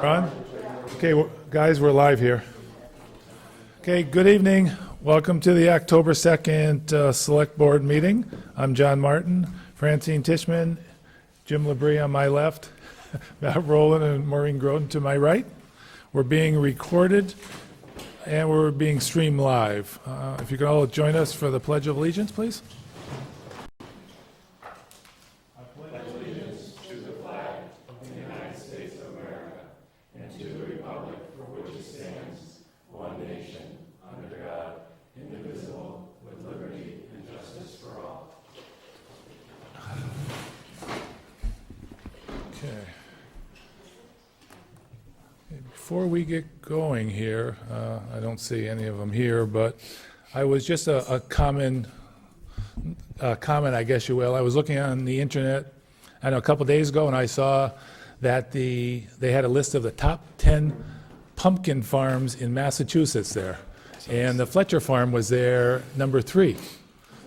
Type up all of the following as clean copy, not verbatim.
On? Okay, guys, we're live here. Okay, good evening. Welcome to the October 2nd Select Board meeting. I'm John Martin, Francine Tishman, Jim Labrie on my left, Matt Rowland and Maureen Groden to my right. We're being recorded and we're being streamed live. If you could all join us for the Pledge of Allegiance, please. Before we get going here, I don't see any of them here, but I was just a comment, I guess you will. I was looking on the internet, I know a couple days ago, and I saw that they had a list of the top 10 pumpkin farms in Massachusetts there, and the Fletcher farm was there number 3.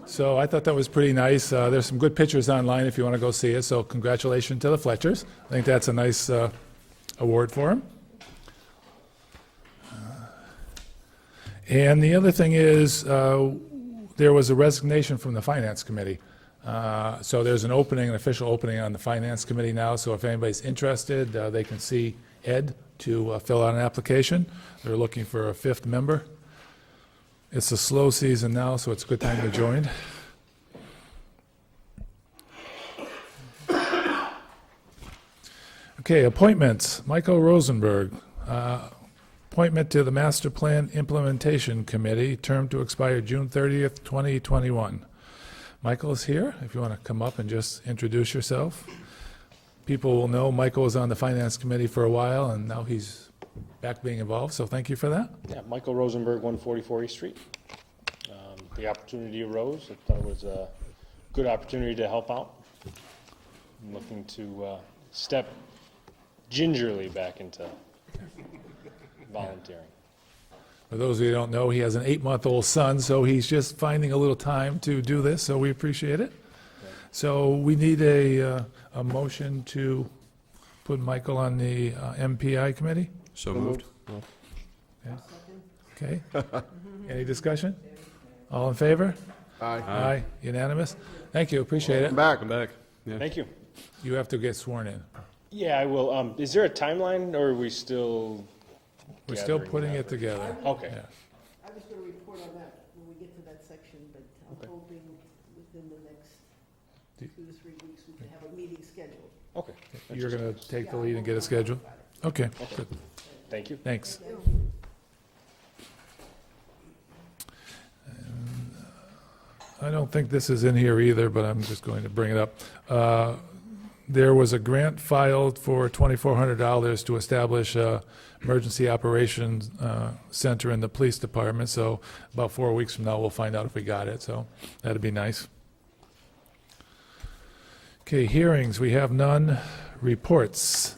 So I thought that was pretty nice. There's some good pictures online if you want to go see it. So congratulations to the Fletchers. I think that's a nice award for them. And the other thing is, there was a resignation from the Finance Committee. So there's an opening, an official opening on the Finance Committee now. So if anybody's interested, they can see Ed to fill out an application. They're looking for a 5th member. It's a slow season now, so it's a good time to join. Okay, appointments. Michael Rosenberg. Appointment to the Master Plan Implementation Committee, term to expire June 30th, 2021. Michael is here, if you want to come up and just introduce yourself. People will know Michael was on the Finance Committee for a while, and now he's back being involved, so thank you for that. Yeah, Michael Rosenberg, 144 East Street. The opportunity arose. I thought it was a good opportunity to help out. I'm looking to step gingerly back into volunteering. For those of you who don't know, he has an 8-month-old son, so he's just finding a little time to do this, so we appreciate it. So we need a motion to put Michael on the MPI committee. So moved. Okay. Any discussion? All in favor? Aye. Aye. Unanimous? Thank you, appreciate it. I'm back. Yeah. Thank you. You have to get sworn in. Yeah, I will. Is there a timeline, or are we still? We're still gathering putting that? it together. Okay. Yeah. I was going to report on that when we get to that section, but I'm hoping within the next 2 to 3 weeks we can have a meeting scheduled. Okay. You're going to take the lead and get it scheduled? Okay, good. Thank you. Thanks. I don't think this is in here either, but I'm just going to bring it up. There was a grant filed for $2,400 to establish a emergency operations center in the police department, so about 4 weeks from now we'll find out if we got it, so that'd be nice. Okay, hearings, we have none. Reports.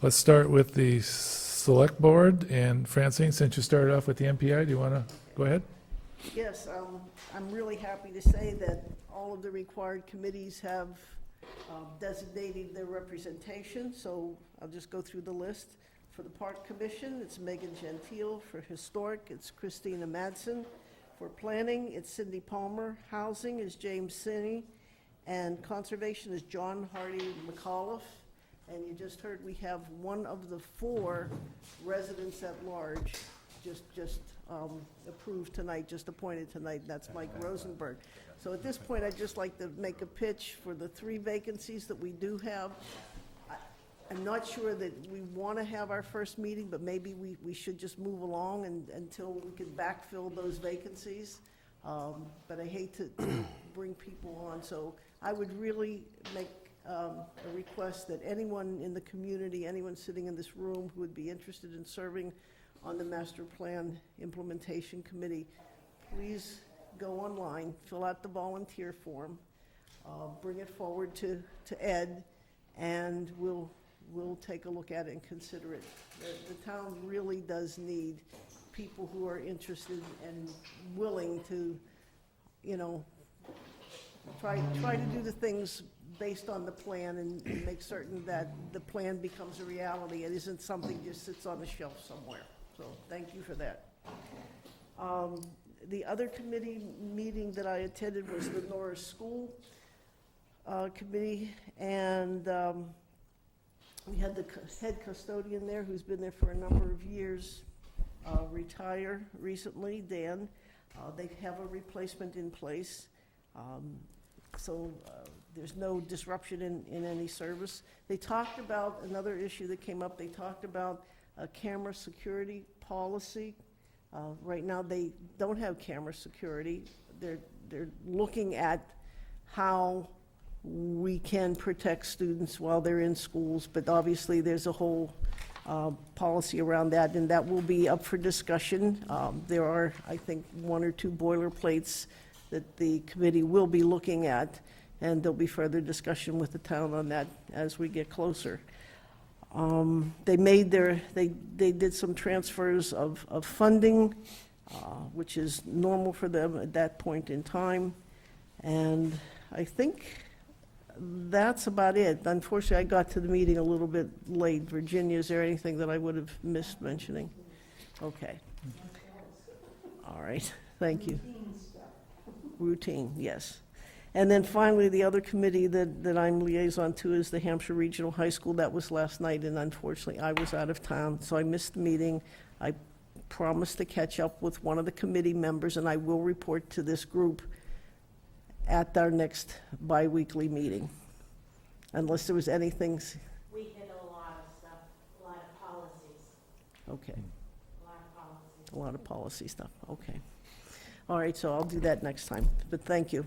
Let's start with the Select Board, and Francine, since you started off with the MPI, do you want to go ahead? Yes, I'm really happy to say that all of the required committees have designated their representation, so I'll just go through the list. For the Park Commission, it's Megan Gentile. For Historic, it's Christina Madsen. For Planning, it's Cindy Palmer. Housing is James Sinney. And Conservation is John Hardy McAuliffe. And you just heard we have one of the 4 residents at large just approved tonight, just appointed tonight, and that's Mike Rosenberg. So at this point, I'd just like to make a pitch for the 3 vacancies that we do have. I'm not sure that we want to have our first meeting, but maybe we should just move along until we can backfill those vacancies. But I hate to bring people on, so I would really make a request that anyone in the community, anyone sitting in this room who would be interested in serving on the Master Plan Implementation Committee, please go online, fill out the volunteer form, bring it forward to Ed, and we'll take a look at it and consider it. The town really does need people who are interested and willing to, you know, try to do the things based on the plan and make certain that the plan becomes a reality. It isn't something just sits on the shelf somewhere. So thank you for that. The other committee meeting that I attended was the Norris School Committee, and we had the head custodian there who's been there for a number of years retire recently, Dan. They have a replacement in place, so there's no disruption in any service. They talked about another issue that came up. They talked about a camera security policy. Right now, they don't have camera security. They're looking at how we can protect students while they're in schools, but obviously there's a whole policy around that, and that will be up for discussion. There are, I think, 1 or 2 boilerplates that the committee will be looking at, and there'll be further discussion with the town on that as we get closer. They did some transfers of funding, which is normal for them at that point in time, and I think that's about it. Unfortunately, I got to the meeting a little bit late. Virginia, is there anything that I would have missed mentioning? Okay. All right, thank you. Routine, yes. And then finally, the other committee that I'm liaison to is the Hampshire Regional High School. That was last night, and unfortunately, I was out of town, so I missed the meeting. I promised to catch up with one of the committee members, and I will report to this group at our next bi-weekly meeting, unless there was anything. We hit a lot of stuff, a lot of policies, Okay, a lot of policies. a lot of policy stuff, okay. All right, so I'll do that next time, but thank you.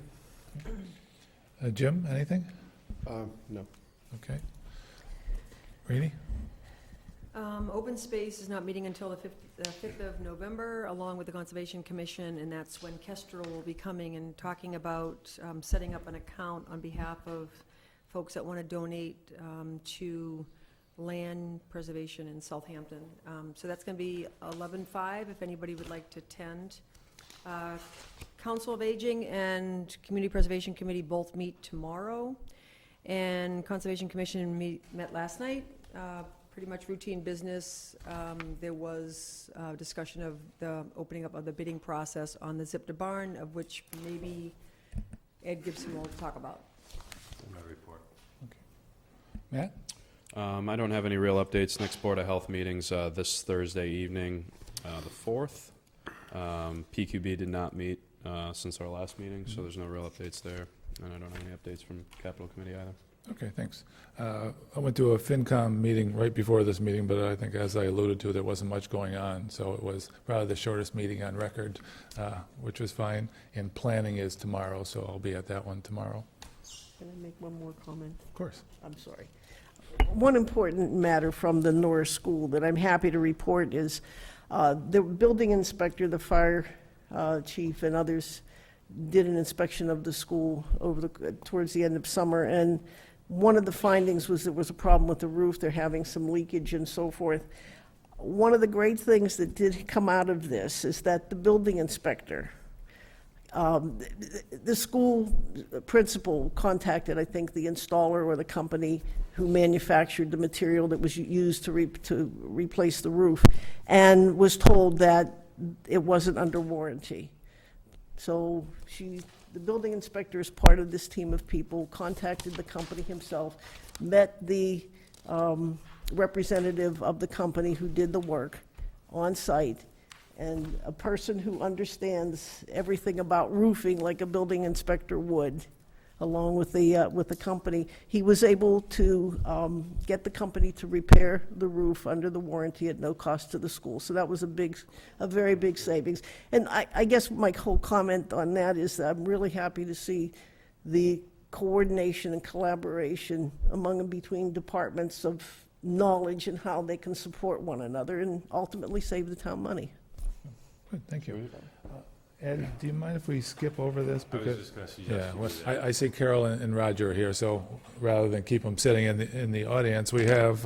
Jim, anything? No. Okay. Reedy? Open Space is not meeting until the 5th of November, along with the Conservation Commission, and that's when Kestrel will be coming and talking about setting up an account on behalf of folks that want to donate to land preservation in Southampton. So that's going to be 11/5, if anybody would like to attend. Council of Aging and Community Preservation Committee both meet tomorrow, and Conservation Commission met last night. Pretty much routine business. There was discussion of the opening up of the bidding process on the Zipter barn, of which maybe Ed Gibson will talk about. My report. Matt? I don't have any real updates. Next Board of Health meetings this Thursday evening, the 4th. PQB did not meet since our last meeting, so there's no real updates there. And I don't have any updates from Capital Committee either. Okay, thanks. I went to a FinCom meeting right before this meeting, but I think, as I alluded to, there wasn't much going on, so it was probably the shortest meeting on record, which was fine. And planning is tomorrow, so I'll be at that one tomorrow. Can I make one more comment? Of course. I'm sorry. One important matter from the Norris School that I'm happy to report is the building inspector, the fire chief, and others did an inspection of the school towards the end of summer, and one of the findings was there was a problem with the roof. They're having some leakage and so forth. One of the great things that did come out of this is that the building inspector, the school principal contacted, I think, the installer or the company who manufactured the material that was used to replace the roof, and was told that it wasn't under warranty. So the building inspector, is part of this team of people, contacted the company himself, met the representative of the company who did the work on site, and a person who understands everything about roofing like a building inspector would, along with the company, he was able to get the company to repair the roof under the warranty at no cost to the school. So that was a very big savings. And I guess my whole comment on that is that I'm really happy to see the coordination and collaboration among and between departments of knowledge and how they can support one another and ultimately save the town money. Good, thank you. Ed, do you mind if we skip over this? I was just going to suggest Yeah, you well, do that. I see Carol and Roger are here, so rather than keep them sitting in the audience, we have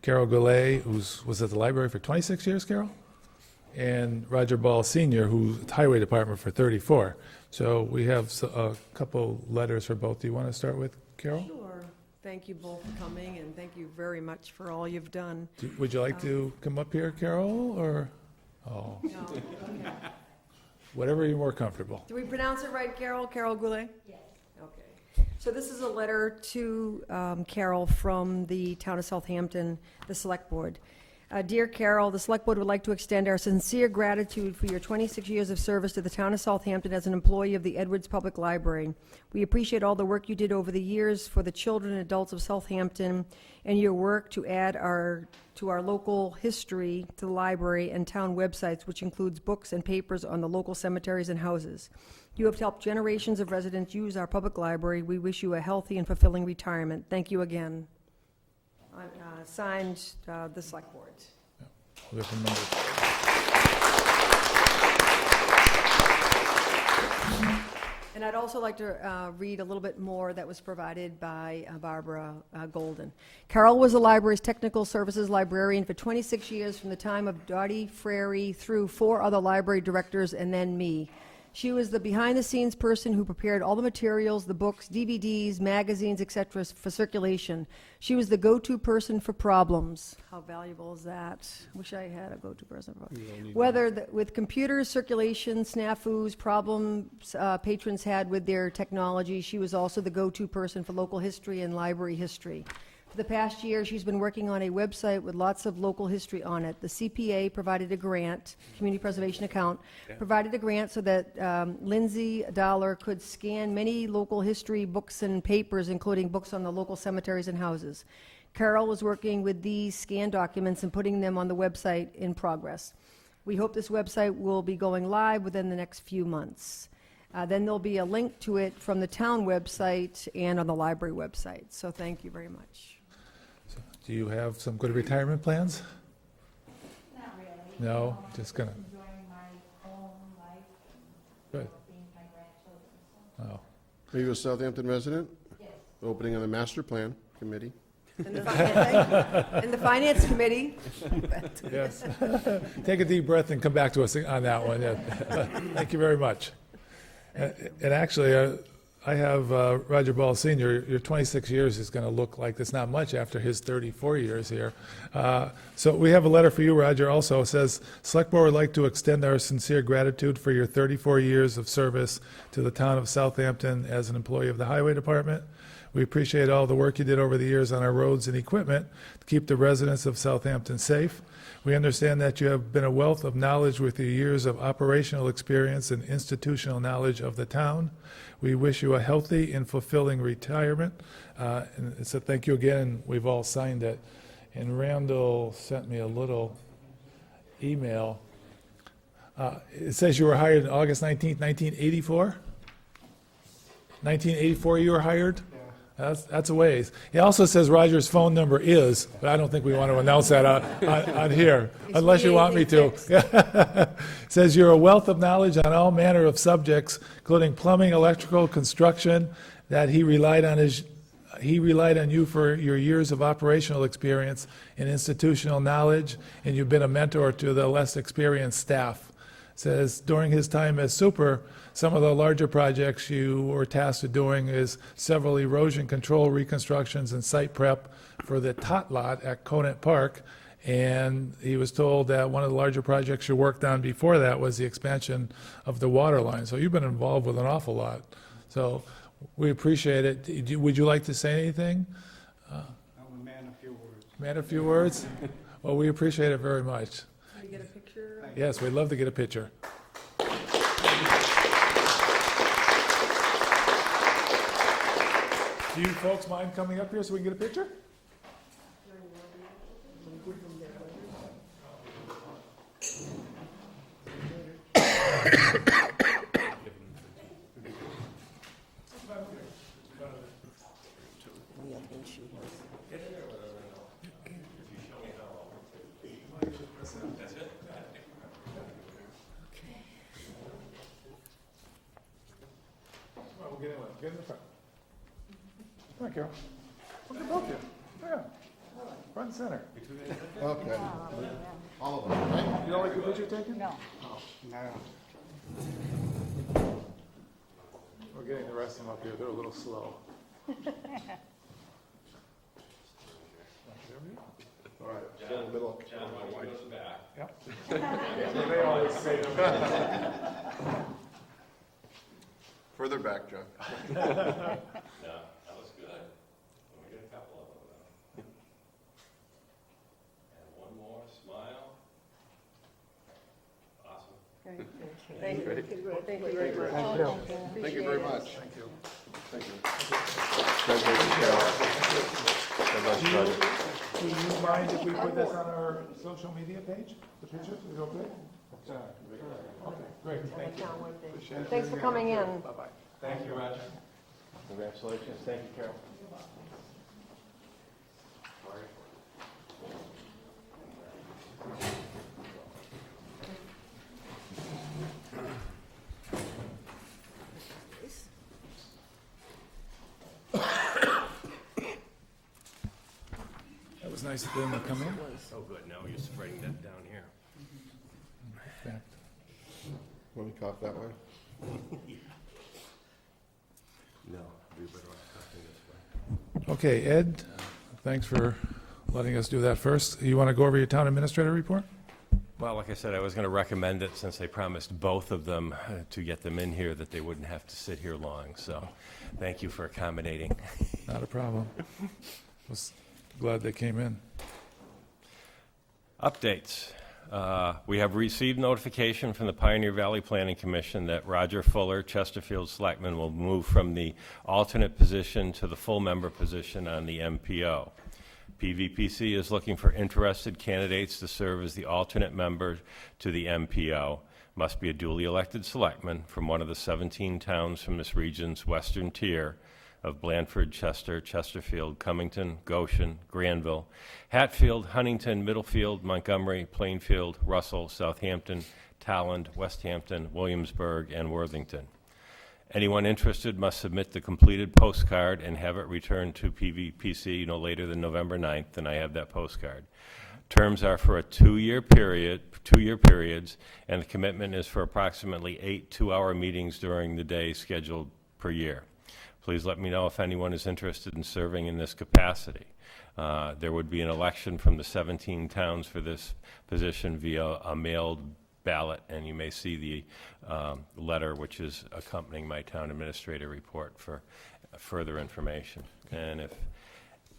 Carol Goulet, was at the library for 26 years, Carol? and Roger Ball Senior, who's Highway Department for 34. So we have a couple letters for both. Do you want to start with Carol? Sure. Thank you both for coming, and thank you very much for all you've done. Would you like to come up here, Carol, or, oh, No, okay. whatever you're more comfortable. Do we pronounce it right, Carol? Carol Goulet? Yes. Okay. So this is a letter to Carol from the town of Southampton, the Select Board. Dear Carol, the Select Board would like to extend our sincere gratitude for your 26 years of service to the town of Southampton as an employee of the Edwards Public Library. We appreciate all the work you did over the years for the children and adults of Southampton and your work to add to our local history to the library and town websites, which includes books and papers on the local cemeteries and houses. You have helped generations of residents use our public library. We wish you a healthy and fulfilling retirement. Thank you again. Signed, the Select Board. We have some numbers. And I'd also like to read a little bit more that was provided by Barbara Golden. Carol was the library's technical services librarian for 26 years, from the time of Dottie Frary through 4 other library directors and then me. She was the behind-the-scenes person who prepared all the materials, the books, DVDs, magazines, etc. for circulation. She was the go-to person for problems. How valuable is that? Wish I had a go-to person. Whether with computers, circulation, snafus, problems patrons had with their technology, she was also the go-to person for local history and library history. For the past year, she's been working on a website with lots of local history on it. The CPA provided a grant, Community Preservation Account, provided a grant so that Lindsay Dollar could scan many local history books and papers, including books on the local cemeteries and houses. Carol was working with these scanned documents and putting them on the website in progress. We hope this website will be going live within the next few months. Then there'll be a link to it from the town website and on the library website. So thank you very much. Do you have some good retirement plans? Not really. No, just gonna, Enjoying my home life good. and being with my grandchildren, so, Oh, Are you a Southampton resident? yes. Opening on the master plan committee? And the Finance Committee. yes. Take a deep breath and come back to us on that one. Yeah. Thank you very much. And actually, I have Roger Ball Senior. Your 26 years is going to look like it's not much after his 34 years here. So we have a letter for you, Roger. Also, it says, Select Board would like to extend our sincere gratitude for your 34 years of service to the town of Southampton as an employee of the Highway Department. We appreciate all the work you did over the years on our roads and equipment to keep the residents of Southampton safe. We understand that you have been a wealth of knowledge with your years of operational experience and institutional knowledge of the town. We wish you a healthy and fulfilling retirement. And so thank you again. We've all signed it. And Randall sent me a little email. It says you were hired on August 19th, 1984? 1984 you were hired? That's a ways. It also says Roger's phone number is, but I don't think we want to announce that on here, unless you want me to. It says you're a wealth of knowledge on all manner of subjects, including plumbing, electrical, construction, that he relied on you for your years of operational experience and institutional knowledge, and you've been a mentor to the less experienced staff. It says during his time as super, some of the larger projects you were tasked with doing is several erosion control reconstructions and site prep for the tot lot at Conant Park. And he was told that one of the larger projects you worked on before that was the expansion of the water line. So you've been involved with an awful lot. So we appreciate it. Would you like to say anything? I'm a man of few words. Man, a few words? Well, we appreciate it very much. Can we get a picture? Yes, we'd love to get a picture. Do you folks mind coming up here so we can get a picture? Come on, we'll get in the front. Come on, Carol. Look at both of you. Yeah. front and center. Okay. All of them, right? You don't like the picture taken? No. We're getting the rest of them up here. They're a little slow. All right, stand in the middle. Yep. They always say Further back, John. Yeah, that was good. We get a couple of them now. And one more, smile. Awesome. Thank you very much. Thank you very much. Thank you. Thank you. Do you mind if we put this on our social media page, the pictures? Is it okay? Okay, great, thank you. Thanks for coming in. Bye-bye. Thank you, Roger. Congratulations. Thank you, Carol. That was nice of them to come in. Oh, good. Now you're spreading that down here. In fact, Want me to cough that way? No, we better off cutting this way. okay, Ed, thanks for letting us do that first. You want to go over your town administrator report? Well, like I said, I was going to recommend it since they promised both of them to get them in here, that they wouldn't have to sit here long. So thank you for accommodating. Not a problem. Was glad they came in. Updates. We have received notification from the Pioneer Valley Planning Commission that Roger Fuller, Chesterfield Selectman, will move from the alternate position to the full member position on the MPO. PVPC is looking for interested candidates to serve as the alternate member to the MPO. Must be a duly elected selectman from one of the 17 towns from this region's western tier of Blandford, Chester, Chesterfield, Cummington, Goshen, Granville, Hatfield, Huntington, Middlefield, Montgomery, Plainfield, Russell, Southampton, Talland, Westhampton, Williamsburg, and Worthington. Anyone interested must submit the completed postcard and have it returned to PVPC no later than November 9th, and I have that postcard. Terms are for a two-year periods, and the commitment is for approximately 8 two-hour meetings during the day scheduled per year. Please let me know if anyone is interested in serving in this capacity. There would be an election from the 17 towns for this position via a mailed ballot, and you may see the letter which is accompanying my town administrator report for further information. And if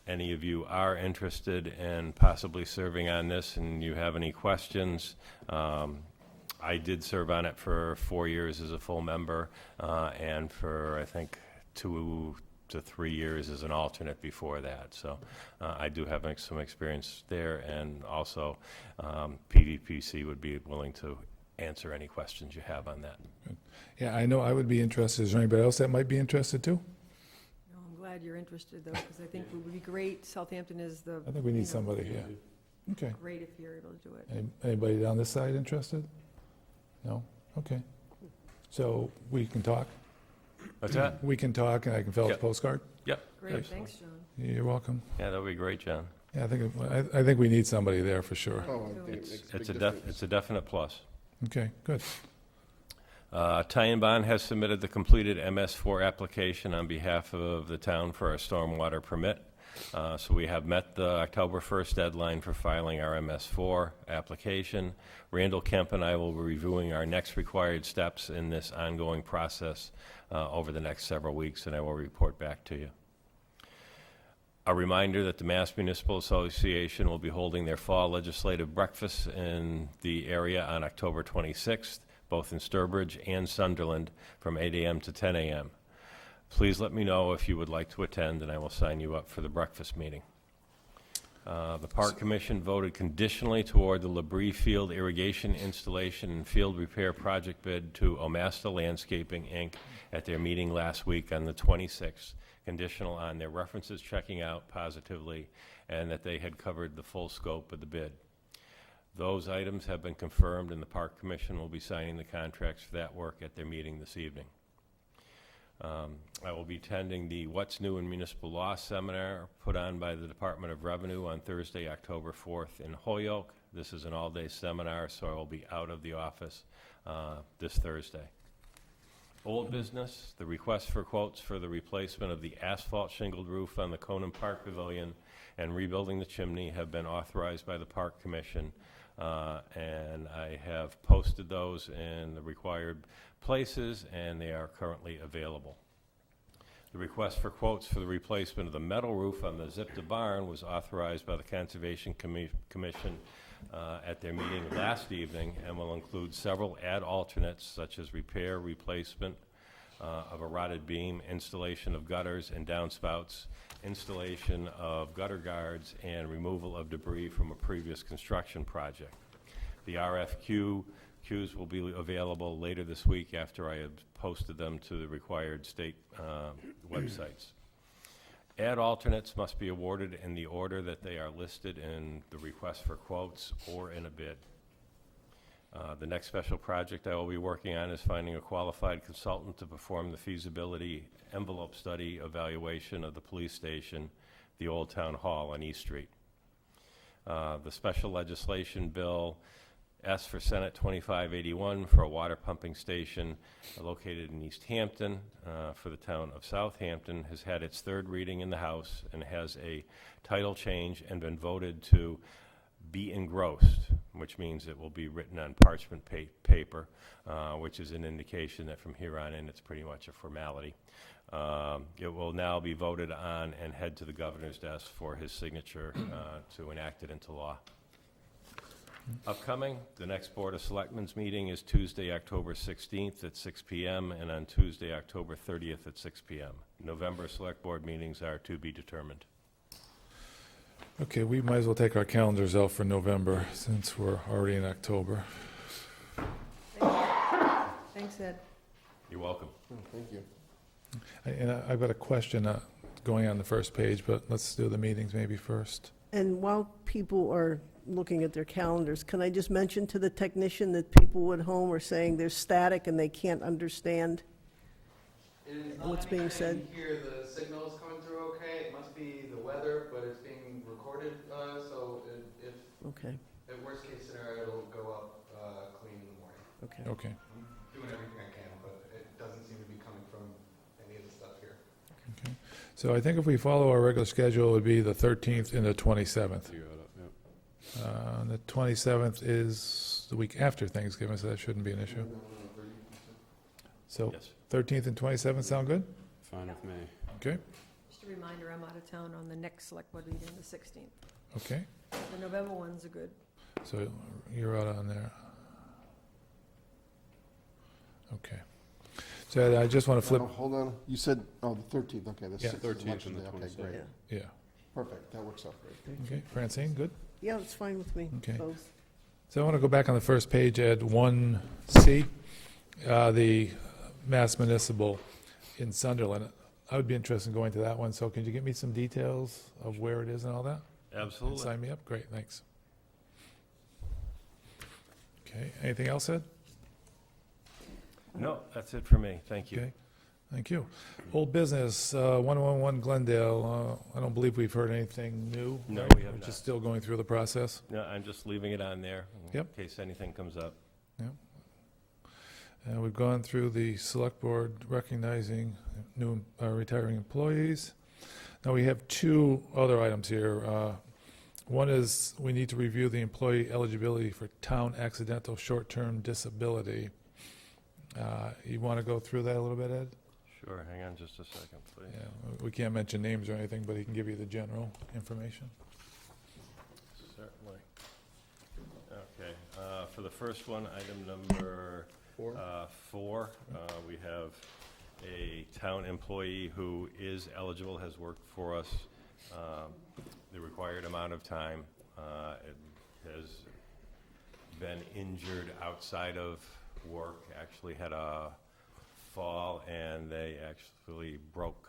any of you are interested in possibly serving on this and you have any questions, I did serve on it for 4 years as a full member, and for, I think, 2 to 3 years as an alternate before that. So I do have some experience there, and also PVPC would be willing to answer any questions you have on that. Yeah, I know I would be interested. Is there anybody else that might be interested too? No, I'm glad you're interested, though, because I think it would be great. Southampton is the, I think we need somebody, yeah. Okay. great if you're able to do it. Anybody down this side interested? No? Okay. So we can talk? What's that? We can talk and I can fill out the Yep. postcard? Yep. Great, thanks, John. You're welcome. Yeah, that would be great, John. Yeah, I think we need somebody there for sure. Oh, I think it It's, makes a it's, big a difference. it's a definite plus. Okay, good. Ty and Bond has submitted the completed MS4 application on behalf of the town for a stormwater permit. So we have met the October 1st deadline for filing our MS4 application. Randall Kemp and I will be reviewing our next required steps in this ongoing process over the next several weeks, and I will report back to you. A reminder that the Mass Municipal Association will be holding their fall legislative breakfast in the area on October 26th, both in Sturbridge and Sunderland, from 8 a.m. to 10 a.m. Please let me know if you would like to attend, and I will sign you up for the breakfast meeting. The Park Commission voted conditionally toward the Labrie Field irrigation installation and field repair project bid to Omasta Landscaping, Inc. at their meeting last week on the 26th, conditional on their references checking out positively and that they had covered the full scope of the bid. Those items have been confirmed, and the Park Commission will be signing the contracts for that work at their meeting this evening. I will be attending the What's New in Municipal Law seminar put on by the Department of Revenue on Thursday, October 4th in Holyoke. This is an all-day seminar, so I will be out of the office this Thursday. Old business, the request for quotes for the replacement of the asphalt shingled roof on the Conan Park Pavilion and rebuilding the chimney have been authorized by the Park Commission, and I have posted those in the required places, and they are currently available. The request for quotes for the replacement of the metal roof on the Zipta barn was authorized by the Conservation Commission at their meeting last evening and will include several add alternates such as repair, replacement of a rotted beam, installation of gutters and downspouts, installation of gutter guards, and removal of debris from a previous construction project. The RFQs will be available later this week after I have posted them to the required state websites. Add alternates must be awarded in the order that they are listed in the request for quotes or in a bid. The next special project I will be working on is finding a qualified consultant to perform the feasibility envelope study evaluation of the police station, the Old Town Hall on East Street. The special legislation bill S for Senate 2581 for a water pumping station located in Easthampton for the town of Southampton has had its third reading in the House and has a title change and been voted to be engrossed, which means it will be written on parchment paper, which is an indication that from here on in it's pretty much a formality. It will now be voted on and head to the governor's desk for his signature to enact it into law. Upcoming, the next Board of Selectmen's meeting is Tuesday, October 16th at 6 p.m. and on Tuesday, October 30th at 6 p.m. November Select Board meetings are to be determined. Okay, we might as well take our calendars out for November since we're already in October. Thanks, Ed. You're welcome. Thank you. And I've got a question going on the first page, but let's do the meetings maybe first. And while people are looking at their calendars, can I just mention to the technician that people at home are saying they're static and they can't understand It is not what's being anything said? here. The signal is coming through okay. It must be the weather, but it's being recorded, so if Okay, worst case scenario, it'll go up clean in the morning. okay. Okay, I'm doing everything I can, but it doesn't seem to be coming from any of the stuff here. okay. So I think if we follow our regular schedule, it would be the 13th and the 27th. You got it, yep. The 27th is the week after Thanksgiving, so that shouldn't be an issue. So Yes. 13th and 27th sound good? Fine with me. Okay, Just a reminder, I'm out of town on the next select board meeting, the 16th. okay. The November ones are good. So you're out on there. Okay. So I just want to flip, Now, hold on. You said, oh, the 13th, okay, the Yeah. 6th is 13th election and the day. Okay, 27th. great. Yeah, yeah, Perfect, that works out great. okay. Francine, good? yeah, it's fine with me, Okay. both. So I want to go back on the first page at 1C, the Mass Municipal in Sunderland. I would be interested in going to that one, so can you give me some details of where it is and all that? And Absolutely. sign me up? Great, thanks. Okay, anything else, Ed? No, that's it for me. Thank you. Okay, thank you. Old business, 111 Glendale, I don't believe we've heard anything new. No, right? we have We're not. just still going through the process. No, I'm just leaving it on there in Yep. case anything comes up. And we've gone through the select board recognizing new retiring employees. Now, we have two other items here. One is we need to review the employee eligibility for town accidental short-term disability. You want to go through that a little bit, Ed? Sure, hang on just a second, please. Yeah, we can't mention names or anything, but he can give you the general information. Certainly. Okay, for the first one, item number 4, we have a town employee who is eligible, has worked for us the required amount of time, has been injured outside of work, actually had a fall, and they actually broke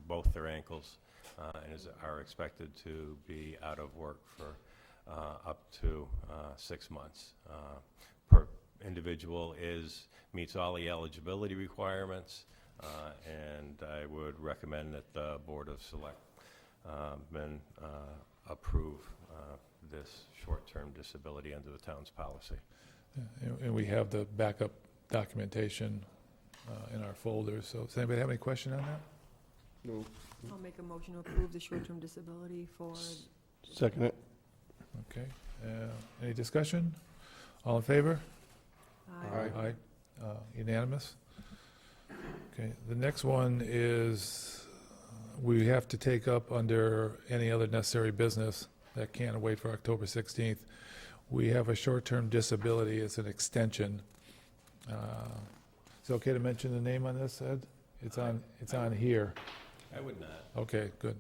both their ankles, and are expected to be out of work for up to 6 months. Per individual meets all the eligibility requirements, and I would recommend that the Board of Selectmen approve this short-term disability under the town's policy. And we have the backup documentation in our folders. So does anybody have any question on that? No. I'll make a motion to approve the short-term disability for, Second it. Okay. Any discussion? All in favor? Aye. Aye. Unanimous? Okay, the next one is, we have to take up under any other necessary business that can't wait for October 16th. We have a short-term disability, it's an extension. Is it okay to mention the name on this, Ed? It's on here. I would not. Okay, good.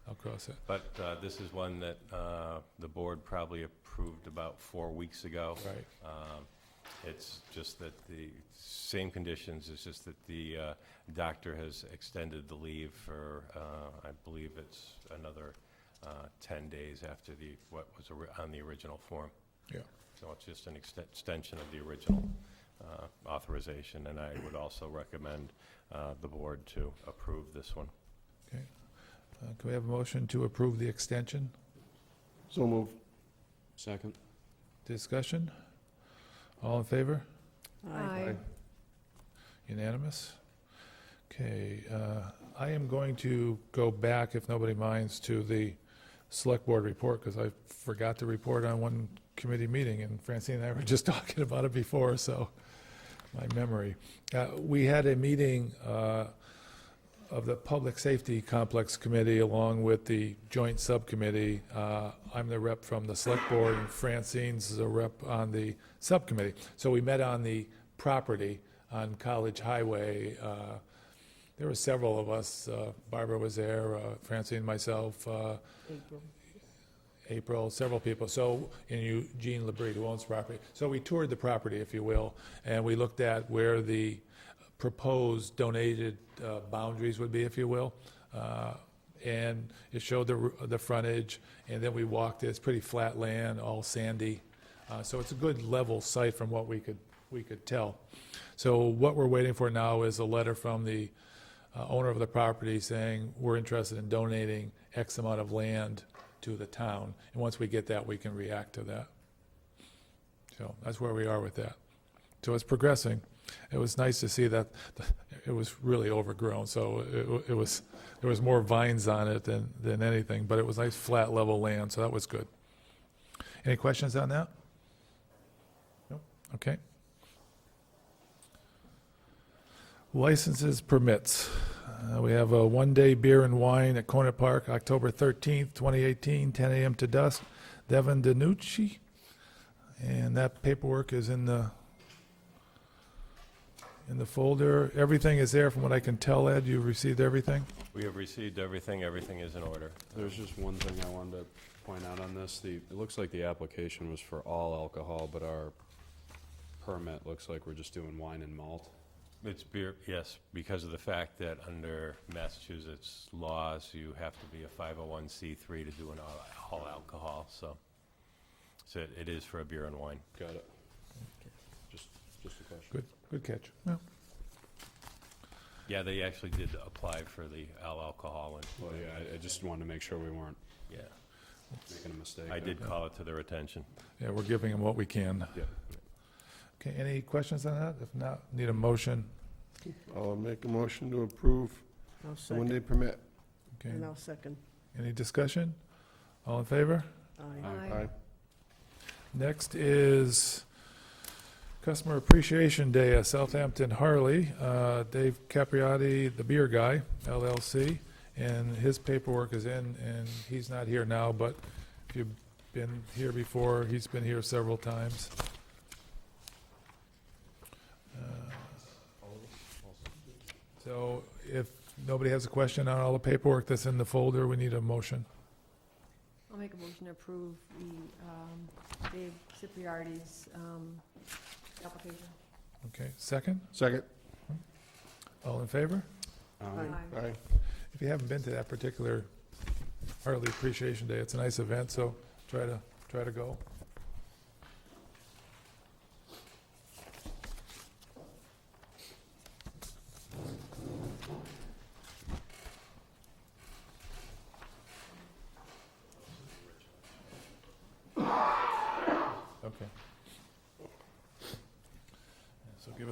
I'll cross it. But this is one that the board probably approved about 4 weeks ago. Right. It's just that the same conditions, it's just that the doctor has extended the leave for, I believe it's another 10 days after what was on the original form. Yeah. So it's just an extension of the original authorization, and I would also recommend the board to approve this one. Okay. Can we have a motion to approve the extension? So move. Second. Discussion? All in favor? Aye. Unanimous? Okay, I am going to go back, if nobody minds, to the Select Board report, because I forgot to report on one committee meeting, and Francine and I were just talking about it before, so my memory. We had a meeting of the Public Safety Complex Committee along with the Joint Subcommittee. I'm the rep from the Select Board, and Francine's the rep on the subcommittee. So we met on the property on College Highway. There were several of us. Barbara was there, Francine, myself, April, several people. So, and Eugene Labrie, who owns the property. So we toured the property, if you will, and we looked at where the proposed donated boundaries would be, if you will. And it showed the frontage, and then we walked it. It's pretty flat land, all sandy. So it's a good level site from what we could tell. So what we're waiting for now is a letter from the owner of the property saying we're interested in donating X amount of land to the town. And once we get that, we can react to that. So that's where we are with that. So it's progressing. It was nice to see that it was really overgrown, so there was more vines on it than anything, but it was nice flat level land, so that was good. Any questions on that? Nope. Okay. Licenses, permits. We have a one-day beer and wine at Conant Park, October 13th, 2018, 10 a.m. to dusk. Devin DiNucci, and that paperwork is in the folder. Everything is there from what I can tell, Ed. You've received everything? We have received everything. Everything is in order. There's just one thing I wanted to point out on this. It looks like the application was for all alcohol, but our permit looks like we're just doing wine and malt. It's beer, yes, because of the fact that under Massachusetts laws, you have to be a 501c3 to do an all alcohol, so it is for a beer and wine. Got it. Just a question. Good catch. Yeah. Yeah, they actually did apply for the all alcohol, and Well, yeah, I just wanted to make sure we weren't yeah, making a mistake. I there. did call it to their attention. Yeah, we're giving them what we can. Yeah. Okay, any questions on that? If not, need a motion. I'll make a motion to approve I'll the second, one-day permit. Okay, and I'll second. any discussion? All in favor? Aye. Aye. Next is Customer Appreciation Day at Southampton Harley. Dave Capriati, the beer guy, LLC, and his paperwork is in, and he's not here now, but if you've been here before, he's been here several times. So if nobody has a question on all the paperwork that's in the folder, we need a motion. I'll make a motion to approve the Dave Cipriardi's application. Okay, second? Second. All in favor? Aye. Aye. If you haven't been to that particular Harley Appreciation Day, it's a nice event, so try to go.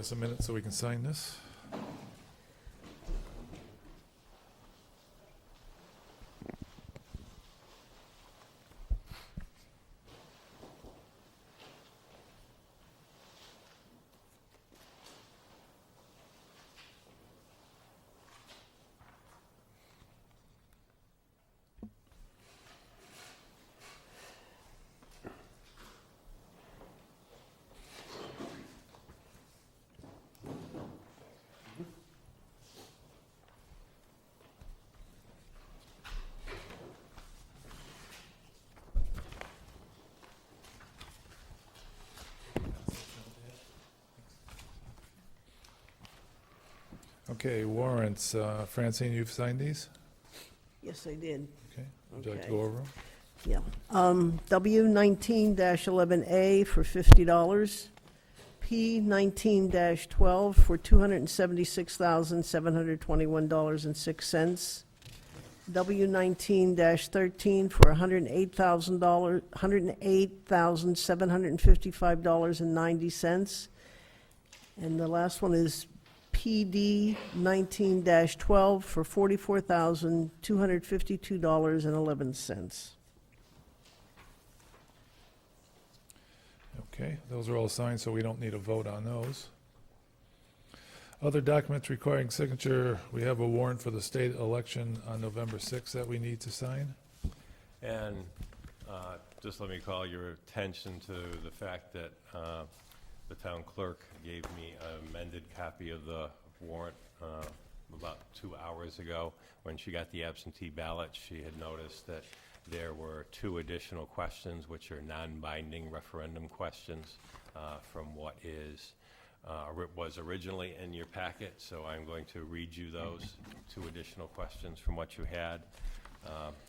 us a minute so we can sign this. Okay, warrants. Francine, you've signed these? Yes, I did. Okay. Would you like to Okay. go over them? Yeah. W 19-11A for $50. P 19-12 for $276,721.06. W 19-13 for $108,000, $108,755.90. And the last one is PD 19-12 for $44,252.11. Okay, those are all signed, so we don't need a vote on those. Other documents requiring signature, we have a warrant for the state election on November 6th that we need to sign. And just let me call your attention to the fact that the town clerk gave me an amended copy of the warrant about 2 hours ago. When she got the absentee ballot, she had noticed that there were 2 additional questions, which are non-binding referendum questions from what was originally in your packet. So I'm going to read you those 2 additional questions from what you had.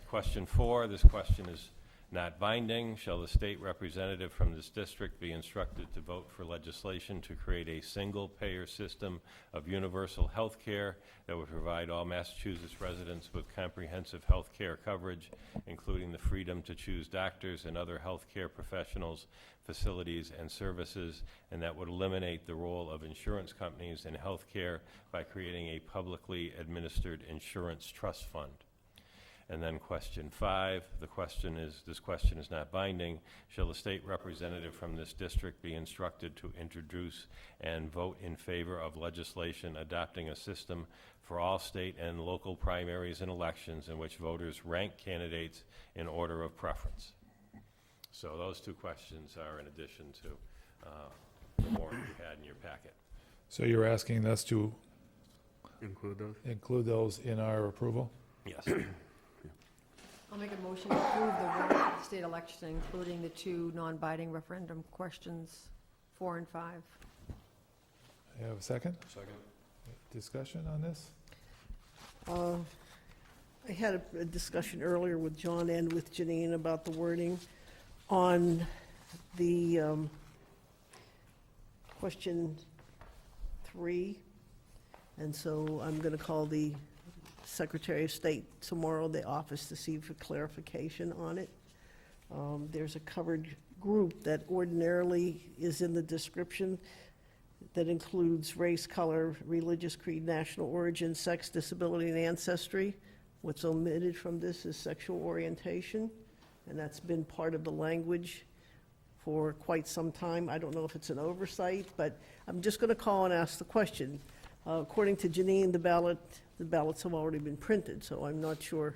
Question 4, this question is not binding. Shall the state representative from this district be instructed to vote for legislation to create a single-payer system of universal health care that would provide all Massachusetts residents with comprehensive health care coverage, including the freedom to choose doctors and other health care professionals, facilities, and services, and that would eliminate the role of insurance companies in health care by creating a publicly administered insurance trust fund? And then question 5, this question is not binding. Shall the state representative from this district be instructed to introduce and vote in favor of legislation adopting a system for all state and local primaries and elections in which voters rank candidates in order of preference? So those 2 questions are in addition to the warrant you had in your packet. So you're asking us to Include those? in our approval? Yes. I'll make a motion to approve the warrant for the state election, including the 2 non-binding referendum questions, 4 and 5. You have a second? Second. Discussion on this? I had a discussion earlier with John and with Janine about the wording on the question 3. And so I'm going to call the Secretary of State tomorrow, the office, to see for clarification on it. There's a covered group that ordinarily is in the description that includes race, color, religious creed, national origin, sex, disability, and ancestry. What's omitted from this is sexual orientation, and that's been part of the language for quite some time. I don't know if it's an oversight, but I'm just going to call and ask the question. According to Janine, the ballots have already been printed, so I'm not sure.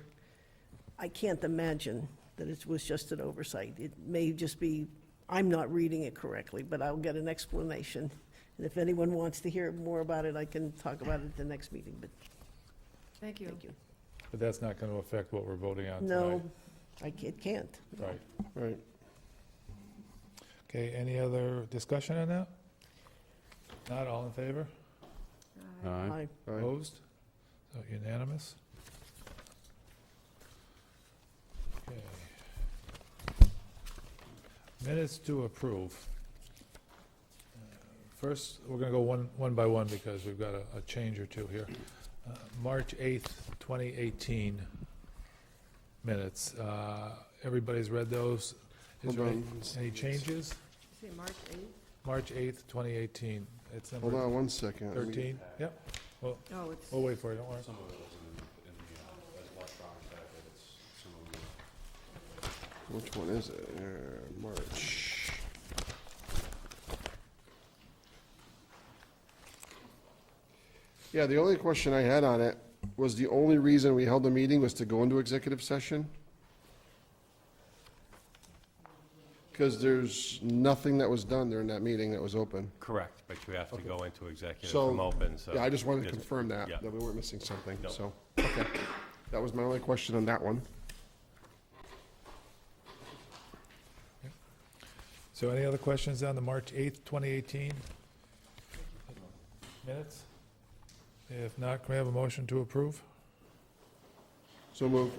I can't imagine that it was just an oversight. It may just be, I'm not reading it correctly, but I'll get an explanation. And if anyone wants to hear more about it, I can talk about it at the next meeting, but Thank you. thank you. But that's not going to affect what we're voting on tonight? No, it can't. Right. Right. Okay, any other discussion on that? Not all in favor? Aye. Aye. Opposed? So unanimous? Okay. Minutes to approve. First, we're going to go one by one because we've got a change or 2 here. March 8th, 2018 minutes. Everybody's read those. Is Hold there on. any changes? Say March 8th? March 8th, 2018. It's Hold number on one second. Let me- 13. Yep, Oh, it's, we'll wait for it, don't worry. Some of it was in the, as electronic packet, it's some of them. Which one is it? March. Yeah, the only question I had on it was the only reason we held the meeting was to go into executive session? Because there's nothing that was done during that meeting that was open. Correct, but you have to go into executive So, from open, so. Yeah, I just wanted to Yes. confirm that, Yeah. that we weren't missing something, No. so, okay. That was my only question on that one. So any other questions on the March 8th, 2018 minutes? If not, can we have a motion to approve? So move.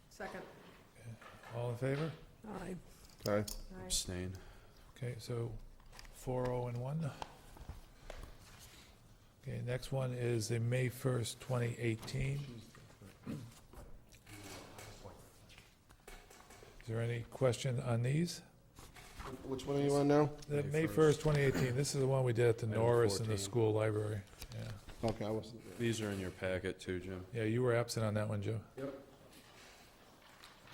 second. All in favor? Aye. Aye. Aye. Abstain. Okay, so 4-0 and 1. Okay, next one is the May 1st, 2018. Is there any question on these? Which one are you on now? The May May 1st. 1st, 2018, this is the one we did at the Item Norris in the 14. school library. Yeah. Okay, I wasn't there. These are in your packet too, Jim. Yeah, you were absent on that one, Joe. Yep.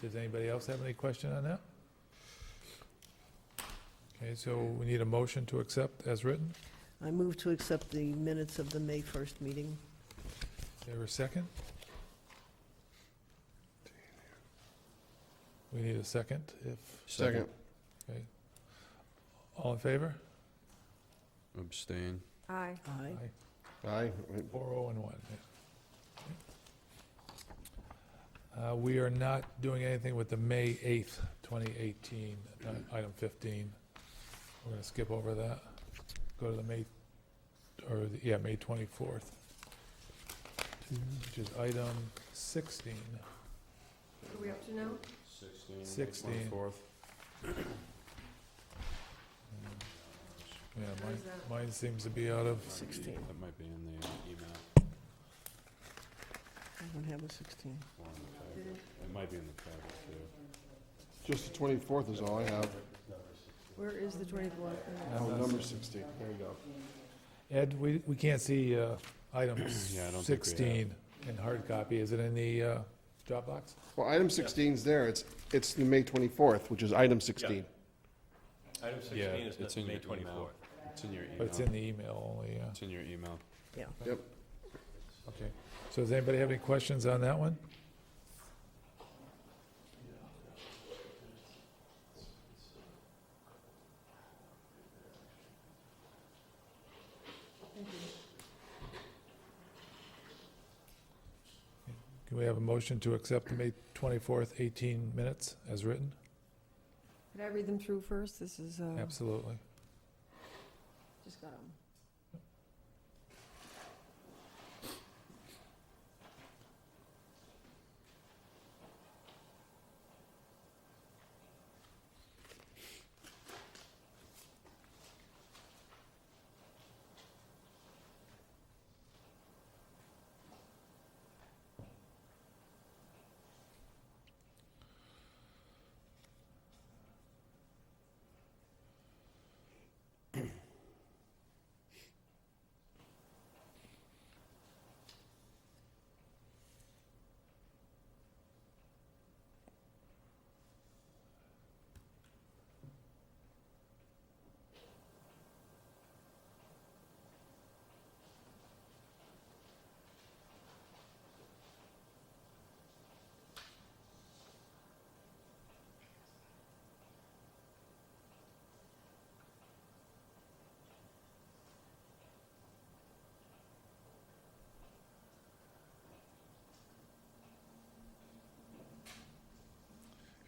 Does anybody else have any question on that? Okay, so we need a motion to accept as written. I move to accept the minutes of the May 1st meeting. Is there a second? We need a second, if, Second. okay. All in favor? Abstain. Aye. Aye. Aye. 4-0 and 1. Yeah. We are not doing anything with the May 8th, 2018, item 15. We're going to skip over that. Go to the May 24th, which is item 16. What are we up to now? 16. 16. 24th. Yeah, Where is that? mine seems to be out of, 16. That might be in the email. I don't have a 16. or in the packet. It might be in the packet too. Just the 24th is all I have. Where is the 24th? Oh, number 16, there you go. Ed, we can't see item Yeah, I don't think we 16 in hard copy. Is it in the Dropbox? Well, item 16's there, it's the May 24th, which is item 16. Item 16 Yeah, is it's the in May your 24th. email. It's in your email. But it's in the email only, yeah. It's in your email. Yeah. Yep. Okay. So does anybody have any questions on that one? Can we have a motion to accept the May 24th, 18 minutes as written? Could I read them through first? This is, Absolutely. just got 'em.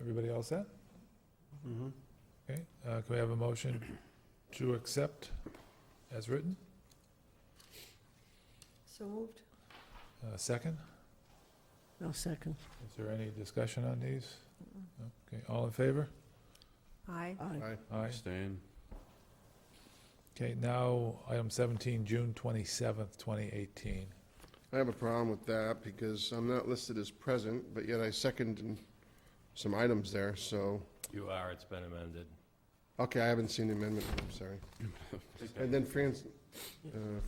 Everybody all set? Mhm. Okay, can we have a motion to accept as written? So moved? Second? No, second. Is there any discussion on these? Okay, all in favor? Aye. Aye. Aye. Aye. Abstain. Okay, now, item 17, June 27th, 2018. I have a problem with that because I'm not listed as present, but yet I seconded some items there, so, You are, it's been amended. okay, I haven't seen the amendment, I'm sorry. And then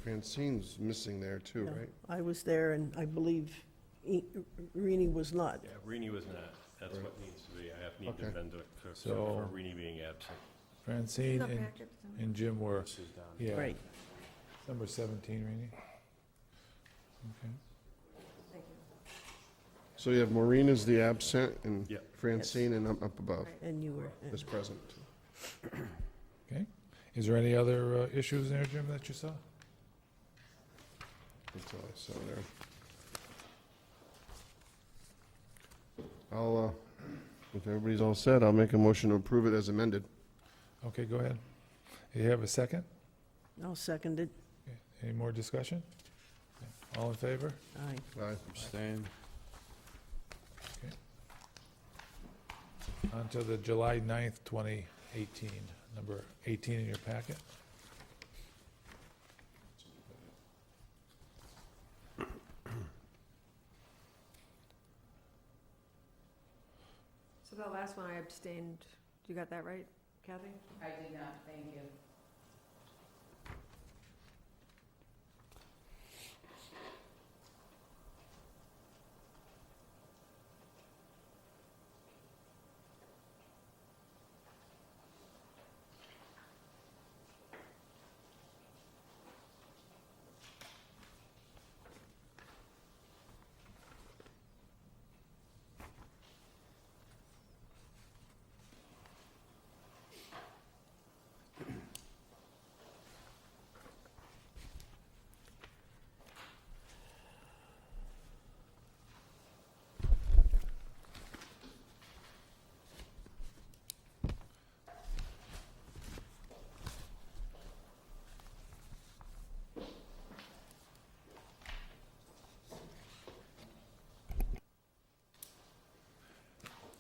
Francine's missing there too, Yeah. right? I was there, and I believe Rini was not. Yeah, Rini was not. That's what needs to be. I have need to Okay. amend it for So- Rini being absent. Francine The and packet, isn't it? and Jim were, This is down. yeah. Right. Number 17, Rini. Okay. Thank you. So you have Maureen as the absent, and Yep. Francine, and I'm up above, Right. And you were. as present. Okay. Is there any other issues there, Jim, that you saw? That's all I saw there. I'll, if everybody's all set, I'll make a motion to approve it as amended. Okay, go ahead. You have a second? I'll second it. Okay. Any more discussion? Okay. All in favor? Aye. Aye. Abstain. On to the July 9th, 2018, number 18 in your packet. So that last one I abstained. You got that right, Kathy? I did not, thank you.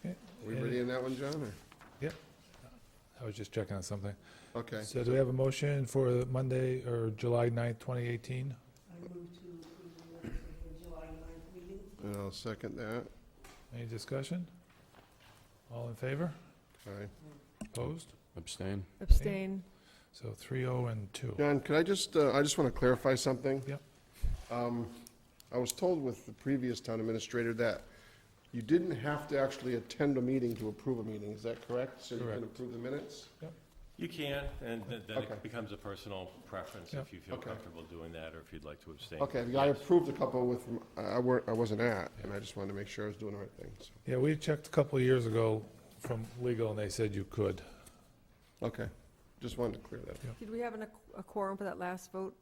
Okay. We ready in that one, John, or? I was just checking on something. Okay. So do we have a motion for Monday, or July 9th, 2018? I move to approve the minutes of the July 9th meeting. And I'll second that. Any discussion? All in favor? Aye. Opposed? Abstain. Abstain. So 3-0 and 2. John, could I just want to clarify something? Yep. I was told with the previous town administrator that you didn't have to actually attend a meeting to approve a meeting, is that correct? So you Correct. can approve the minutes? You can, and then Okay. it becomes a personal preference Yep. if you feel Okay. comfortable doing that, or if you'd like to abstain. Okay, I approved a couple with, I wasn't at, and I just wanted to make sure I was doing the right thing, so. Yeah, we checked a couple of years ago from legal, and they said you could. Okay, just wanted to clear that up. Did we have a quorum for that last vote?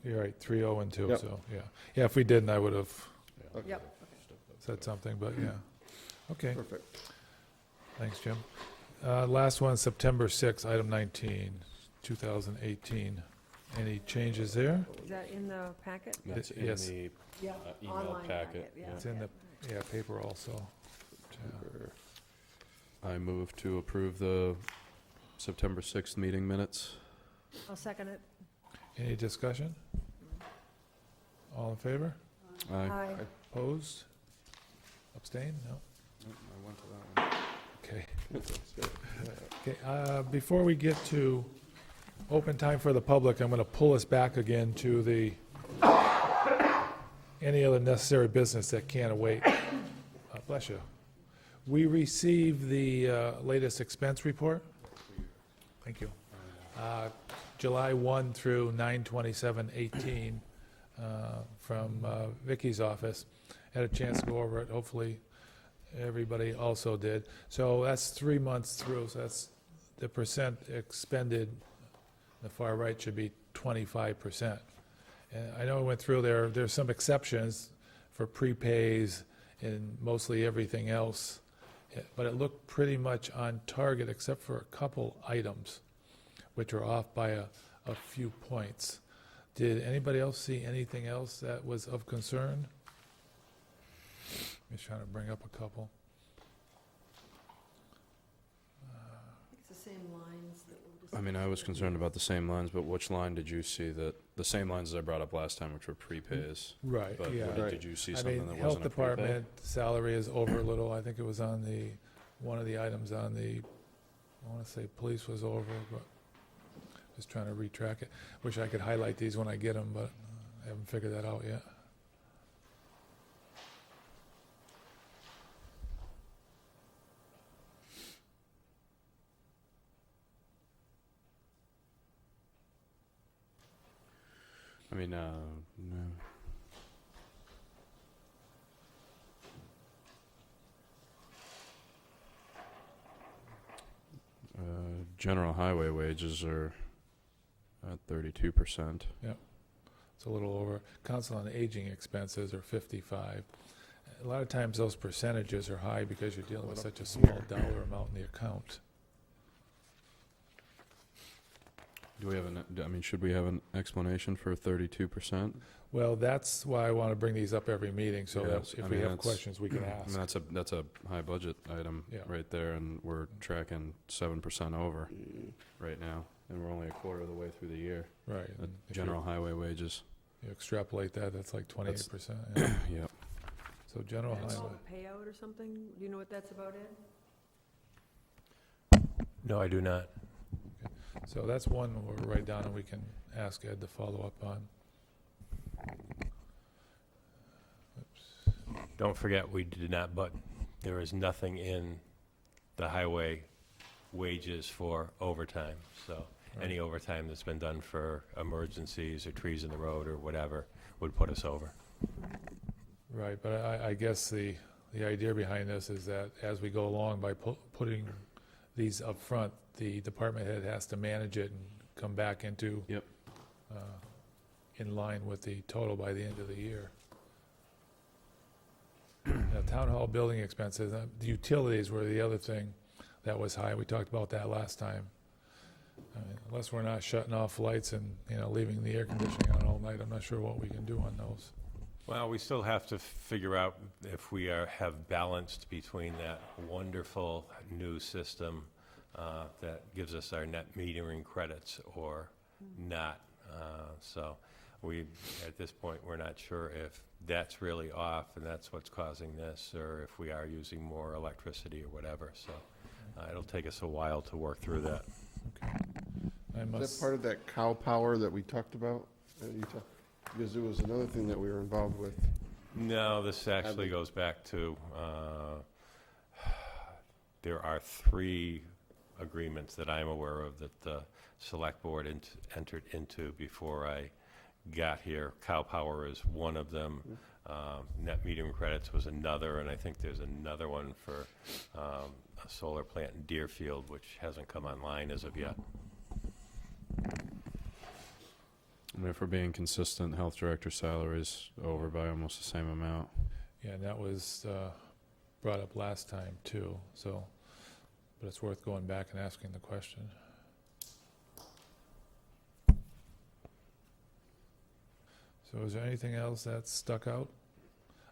You're right, 3-0 and 2, Yep. so, yeah. Yeah, if we didn't, I would have Okay, Yep. said something, but yeah. Okay, perfect. thanks, Jim. Last one, September 6th, item 19, 2018. Any changes there? Is that in the packet? That's in Yes. the Yeah. email Online packet. yeah. It's in the, yeah, paper also. I move to approve the September 6th meeting minutes. I'll second it. Any discussion? All in favor? Aye. Opposed? Abstain? No? I went to that one. Okay. Okay, before we get to open time for the public, I'm going to pull us back again to the, any other necessary business that can't wait. Bless you. We received the latest expense report. Thank you. July 1 through 9/27/18 from Vicky's office. Had a chance to go over it. Hopefully, everybody also did. So that's 3 months through, so that's the percent expended. The far right should be 25%. And I know I went through there, there's some exceptions for prepays and mostly everything else, but it looked pretty much on target except for a couple items, which are off by a few points. Did anybody else see anything else that was of concern? Just trying to bring up a couple. It's the same lines that were discussed. I mean, I was concerned about the same lines, but which line did you see that, the same lines as I brought up last time, which were prepays? Right, But yeah. what did you see I something mean, that Health wasn't a prepay? Department salary is over a little. I think it was on one of the items on the, I want to say police was over, but Just trying to retrack it. Wish I could highlight these when I get them, but I haven't figured that out yet. I mean, no. General highway wages are at 32%. It's a little over. Council on Aging expenses are 55. A lot of times those percentages are high because you're dealing with such a small dollar amount in the account. Do we have I mean, should we have an explanation for 32%? Well, that's why I want to bring these up every meeting, so that Yes, I if we mean, have that's- questions, we can I ask. mean, that's a high budget item Yeah. right there, and we're tracking 7% over right now, and we're only a quarter of the way through the year. Right. The and if general highway wages. You extrapolate that, that's like 28%. Yep. So general It's highway. called a payout or something? Do you know what that's about, Ed? No, I do not. So that's one we'll write down and we can ask Ed to follow up on. Oops. Don't forget, we did not, but there is nothing in the highway wages for overtime. So any overtime that's been done for emergencies or trees in the road or whatever would put us over. Right, but I guess the idea behind this is that as we go along by putting these up front, the department head has to manage it and come back into Yep. in line with the total by the end of the year. Now, town hall building expenses, the utilities were the other thing that was high. We talked about that last time. I mean, unless we're not shutting off lights and, leaving the air conditioning on all night, I'm not sure what we can do on those. Well, we still have to figure out if we have balanced between that wonderful new system that gives us our net metering credits or not. So at this point, we're not sure if that's really off and that's what's causing this, or if we are using more electricity or whatever. So it'll take us a while to work through that. I Is must, that part of that cow power that we talked about? Because there was another thing that we were involved with. No, this actually goes back to, there are 3 agreements that I'm aware of that the select board entered into before I got here. Cow Power is one of them. Net metering credits was another, and I think there's another one for a solar plant in Deerfield, which hasn't come online as of yet. I mean, if we're being consistent, health director salaries over by almost the same amount. yeah, and that was brought up last time too, so, but it's worth going back and asking the question. So is there anything else that stuck out?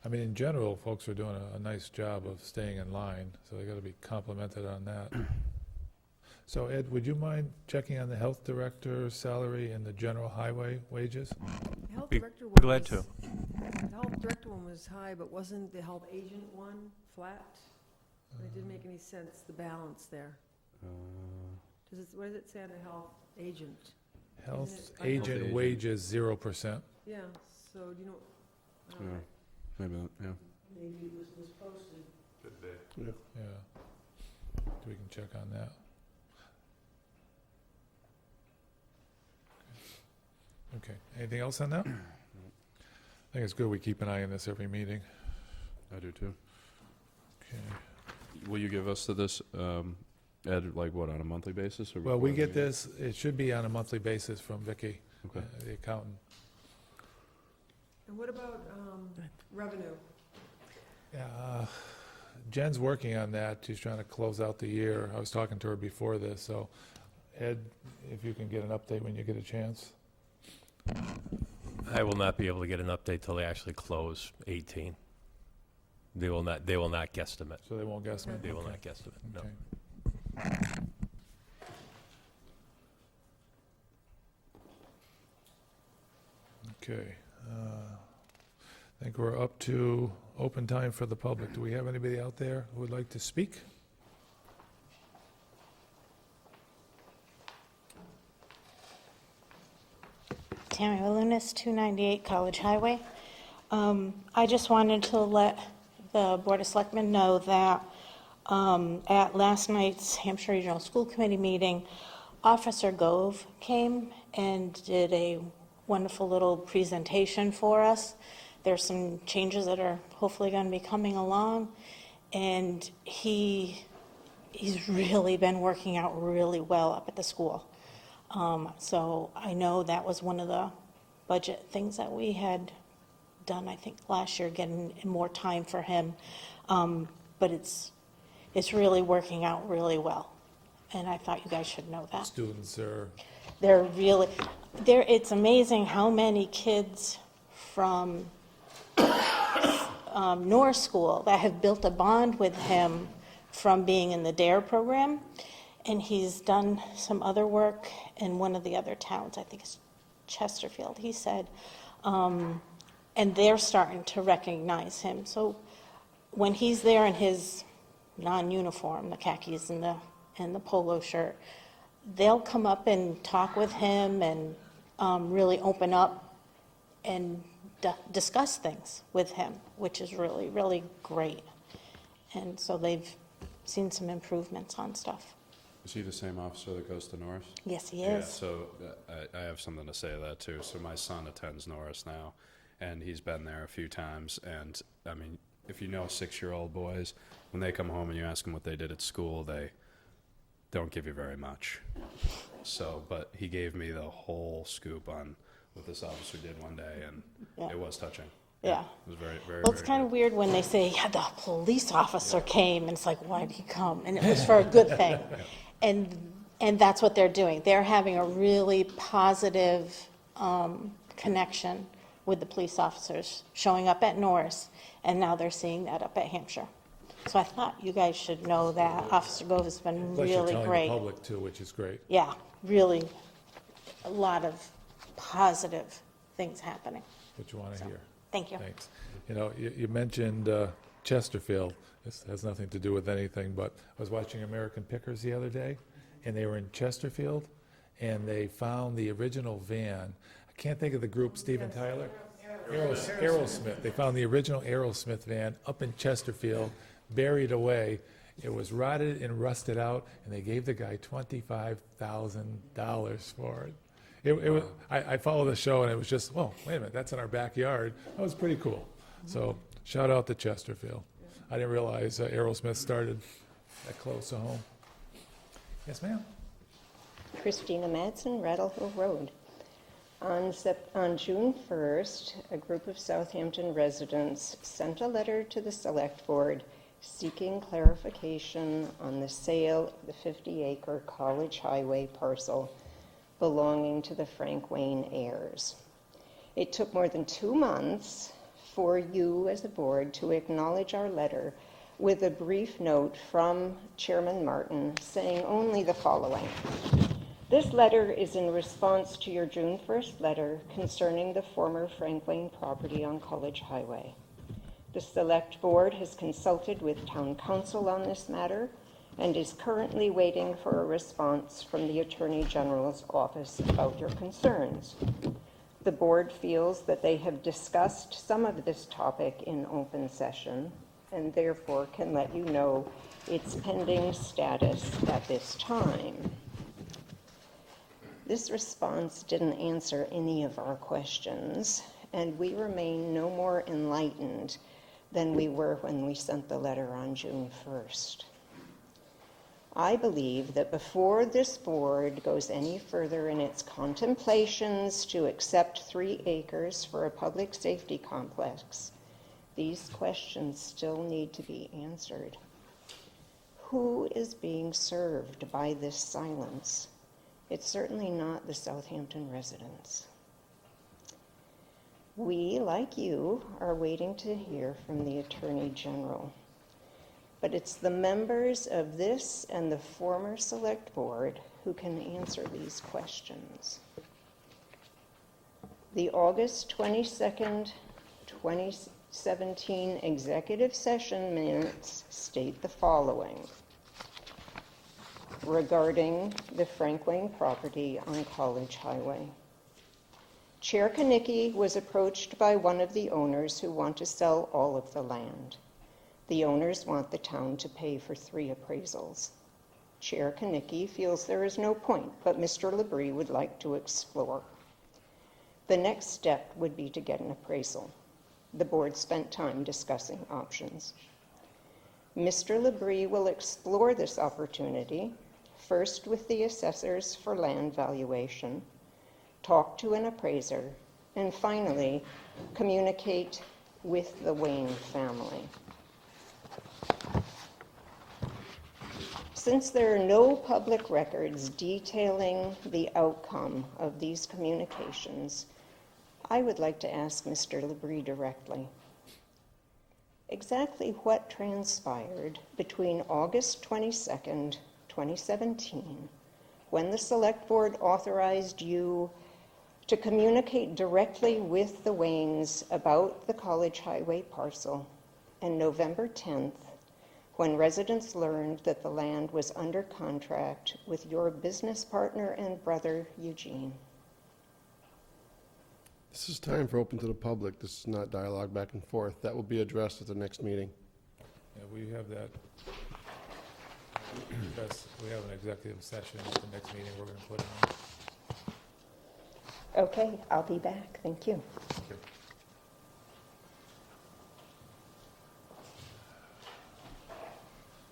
I mean, in general, folks are doing a nice job of staying in line, so they gotta be complimented on that. So Ed, would you mind checking on the health director's salary and the general highway wages? The health Be director one glad was- to. The health director one was high, but wasn't the health agent one flat? It didn't make any sense, the balance there. What does it say on the health agent? Health Isn't it- agent agent. wages, 0%. Yeah, so do you know? I don't Yeah. know. Maybe, yeah. Maybe it was misposted. Yeah. We can check on that. Okay, anything else on that? I think it's good we keep an eye on this every meeting. I do too. Okay. Will you give us this, Ed, like what, on a monthly basis? Or Well, we before get the this, it should be on a monthly basis from Vicky, Okay. the accountant. And what about revenue? Yeah, Jen's working on that. She's trying to close out the year. I was talking to her before this, so Ed, if you can get an update when you get a chance. I will not be able to get an update till they actually close 18. They will not guesstimate. So they won't guess me? They will Okay. not guesstimate, no. Okay. Okay. I think we're up to open time for the public. Do we have anybody out there who would like to speak? Tammy Walunas, 298 College Highway. I just wanted to let the Board of Selectmen know that at last night's Hampshire Regional School Committee meeting, Officer Gove came and did a wonderful little presentation for us. There's some changes that are hopefully going to be coming along, and he's really been working out really well up at the school. So I know that was one of the budget things that we had done, I think, last year, getting more time for him. But it's really working out really well, and I thought you guys should know that. Students are, It's amazing how many kids from Norris School that have built a bond with him from being in the DARE program, and he's done some other work in one of the other towns, I think it's Chesterfield, he said, and they're starting to recognize him. So when he's there in his non-uniform, the khakis and the polo shirt, they'll come up and talk with him and really open up and discuss things with him, which is really, really great. And so they've seen some improvements on stuff. Is he the same officer that goes to Norris? Yes, he Yeah, is. so I have something to say to that too. So my son attends Norris now, and he's been there a few times. And I mean, if you know 6-year-old boys, when they come home and you ask them what they did at school, they don't give you very much. So, but he gave me the whole scoop on what this officer did one day, and Yeah. it was touching. Yeah. It was very, very, Well, it's very kind of good. weird when they say, yeah, the police officer came, and it's like, why did he come? And it was for a good thing. And that's what they're doing. They're having a really positive connection with the police officers showing up at Norris, and now they're seeing that up at Hampshire. So I thought you guys should know that Officer Gove has been plus you're really telling the great. public too, which is great. Yeah, really, a lot of positive things happening. What you want to hear. Thank you. Thanks. You know, you mentioned Chesterfield. This has nothing to do with anything, but I was watching American Pickers the other day, and they were in Chesterfield, and they found the original van. I can't think of the group, Steven Tyler? Aerosmith. They found the original Aerosmith van up in Chesterfield, buried away. It was rotted and rusted out, and they gave the guy $25,000 for it. I followed the show, and it was just, whoa, wait a minute, that's in our backyard. That was pretty cool. So shout out to Chesterfield. I didn't realize Aerosmith started that close to home. Yes, ma'am. Christina Madsen, Rattle Hill Road. On June 1st, a group of Southampton residents sent a letter to the Select Board seeking clarification on the sale of the 50-acre College Highway parcel belonging to the Frank Wayne heirs. It took more than 2 months for you as a board to acknowledge our letter with a brief note from Chairman Martin saying only the following. This letter is in response to your June 1st letter concerning the former Frank Wayne property on College Highway. The Select Board has consulted with Town Council on this matter and is currently waiting for a response from the Attorney General's office about your concerns. The board feels that they have discussed some of this topic in open session and therefore can let you know its pending status at this time. This response didn't answer any of our questions, and we remain no more enlightened than we were when we sent the letter on June 1st. I believe that before this board goes any further in its contemplations to accept 3 acres for a public safety complex, these questions still need to be answered. Who is being served by this silence? It's certainly not the Southampton residents. We, like you, are waiting to hear from the Attorney General. But it's the members of this and the former Select Board who can answer these questions. The August 22nd, 2017 executive session minutes state the following regarding the Frank Wayne property on College Highway. Chair Kanicki was approached by one of the owners who want to sell all of the land. The owners want the town to pay for 3 appraisals. Chair Kanicki feels there is no point, but Mr. Labrie would like to explore. The next step would be to get an appraisal. The board spent time discussing options. Mr. Labrie will explore this opportunity, first with the assessors for land valuation, talk to an appraiser, and finally, communicate with the Wayne family. Since there are no public records detailing the outcome of these communications, I would like to ask Mr. Labrie directly. Exactly what transpired between August 22nd, 2017, when the Select Board authorized you to communicate directly with the Waynes about the College Highway parcel, and November 10th, when residents learned that the land was under contract with your business partner and brother, Eugene. This is time for open to the public. This is not dialogue back and forth. That will be addressed at the next meeting. Yeah, we have that. We have an executive session at the next meeting we're going to put on. Okay, I'll be back. Thank you.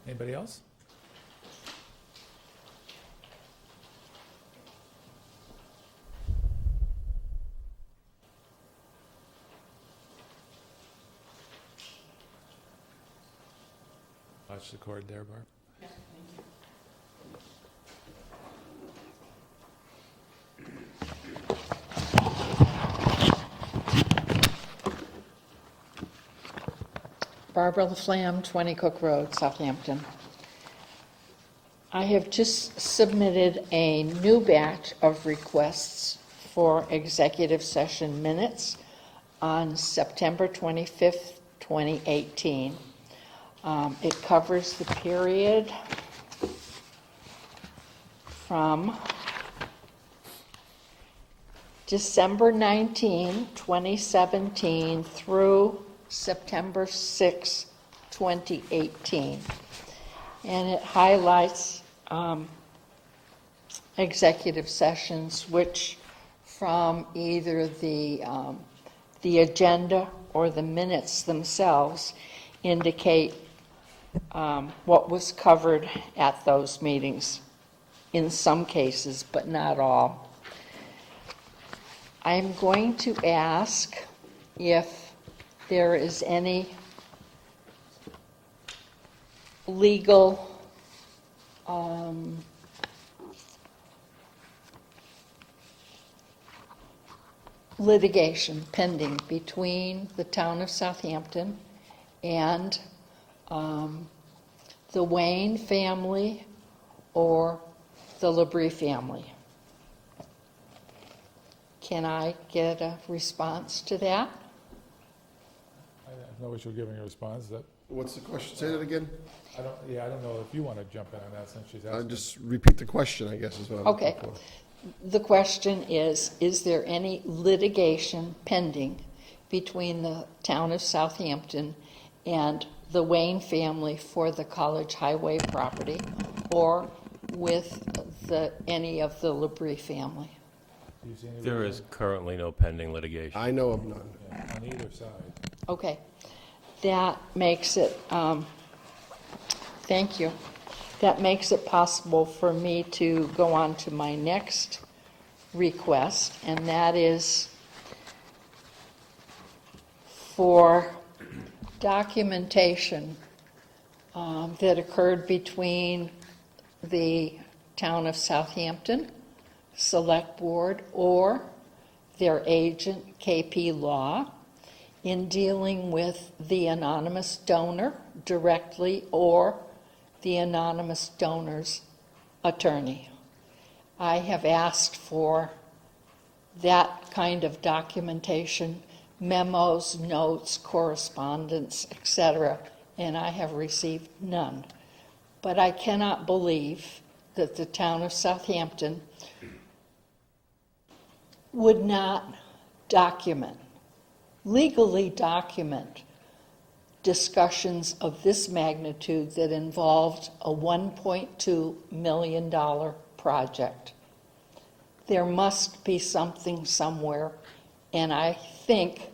Anybody else? Watch the cord there, Barb. Barbara LaFlamme, 20 Cook Road, Southampton. I have just submitted a new batch of requests for executive session minutes on September 25th, 2018. It covers the period from December 19, 2017 through September 6, 2018. And it highlights executive sessions which from either the agenda or the minutes themselves indicate what was covered at those meetings in some cases, but not all. I'm going to ask if there is any legal litigation pending between the town of Southampton and the Wayne family or the Labrie family. Can I get a response to that? I have no issue giving a response. That What's the question? Say that again. I don't know if you want to jump in on that since she's asking. Just repeat the question, I guess, is what I'm Okay. looking for. The question is there any litigation pending between the town of Southampton and the Wayne family for the College Highway property or with any of the Labrie family? Do you see any There is currently no pending litigation. I know of none. on either side? Okay. That makes it, thank you. That makes it possible for me to go on to my next request, and that is for documentation that occurred between the town of Southampton Select Board or their agent, KP Law, in dealing with the anonymous donor directly or the anonymous donor's attorney. I have asked for that kind of documentation, memos, notes, correspondence, etc., and I have received none. But I cannot believe that the town of Southampton would not legally document discussions of this magnitude that involved a $1.2 million project. There must be something somewhere, and I think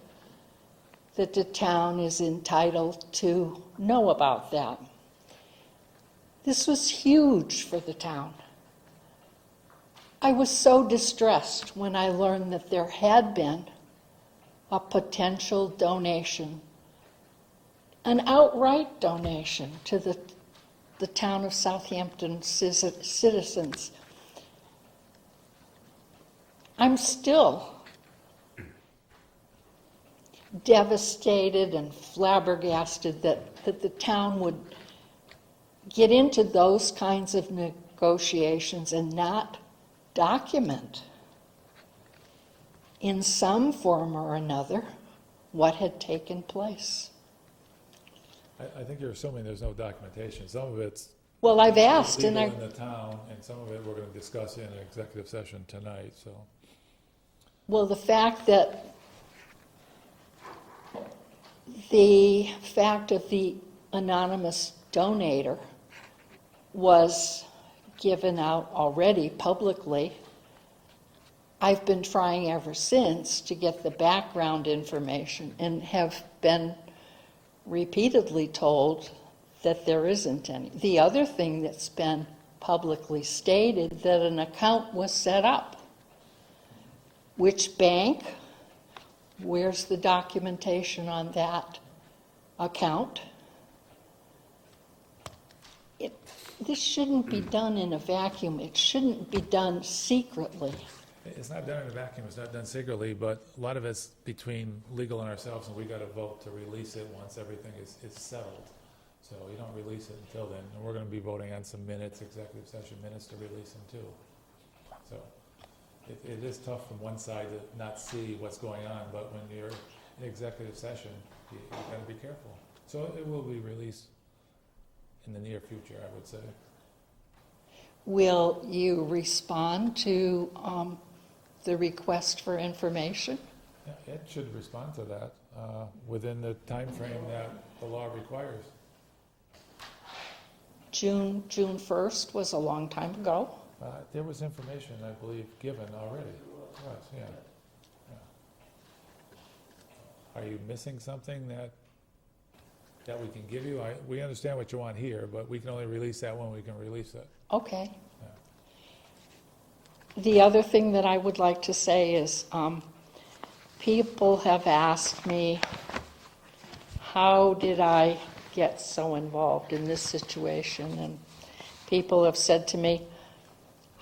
that the town is entitled to know about that. This was huge for the town. I was so distressed when I learned that there had been a potential donation, an outright donation to the town of Southampton citizens. I'm still devastated and flabbergasted that the town would get into those kinds of negotiations and not document in some form or another what had taken place. I think you're assuming there's no documentation. Some of it's Well, I've asked, and legal in the town, and some of it we're going to discuss in an executive session tonight, so. well, the fact of the anonymous donator was given out already publicly. I've been trying ever since to get the background information and have been repeatedly told that there isn't any. The other thing that's been publicly stated, that an account was set up. Which bank? Where's the documentation on that account? This shouldn't be done in a vacuum. It shouldn't be done secretly. It's not done in a vacuum, it's not done secretly, but a lot of it's between legal and ourselves, and we got to vote to release it once everything is settled. So you don't release it until then. And we're going to be voting on some minutes, executive session minutes, to release them too. So it is tough from one side to not see what's going on, but when you're in executive session, you got to be careful. So it will be released in the near future, I would say. Will you respond to the request for information? Yeah, it should respond to that within the time frame that the law requires. June 1st was a long time ago. There was information, I believe, given already. Yes, yeah. Are you missing something that we can give you? We understand what you want here, but we can only release that when we can release it. Okay. The other thing that I would like to say is people have asked me, how did I get so involved in this situation? And people have said to me,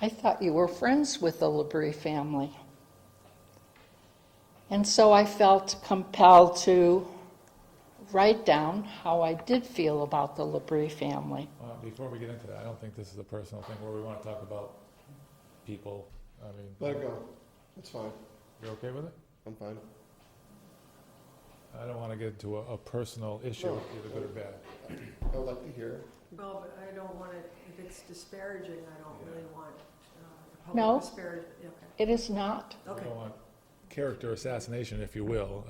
I thought you were friends with the Labrie family. And so I felt compelled to write down how I did feel about the Labrie family. Before we get into that, I don't think this is a personal thing where we want to talk about people. I mean, Let it go. It's fine. you're okay with it? I'm fine. I don't want to get into a personal issue, No. either good or bad. I would like to hear. Well, but I don't want it, if it's disparaging, I don't really want the No. public disparagement. Okay. It is not. I Okay. don't want character assassination, if you will,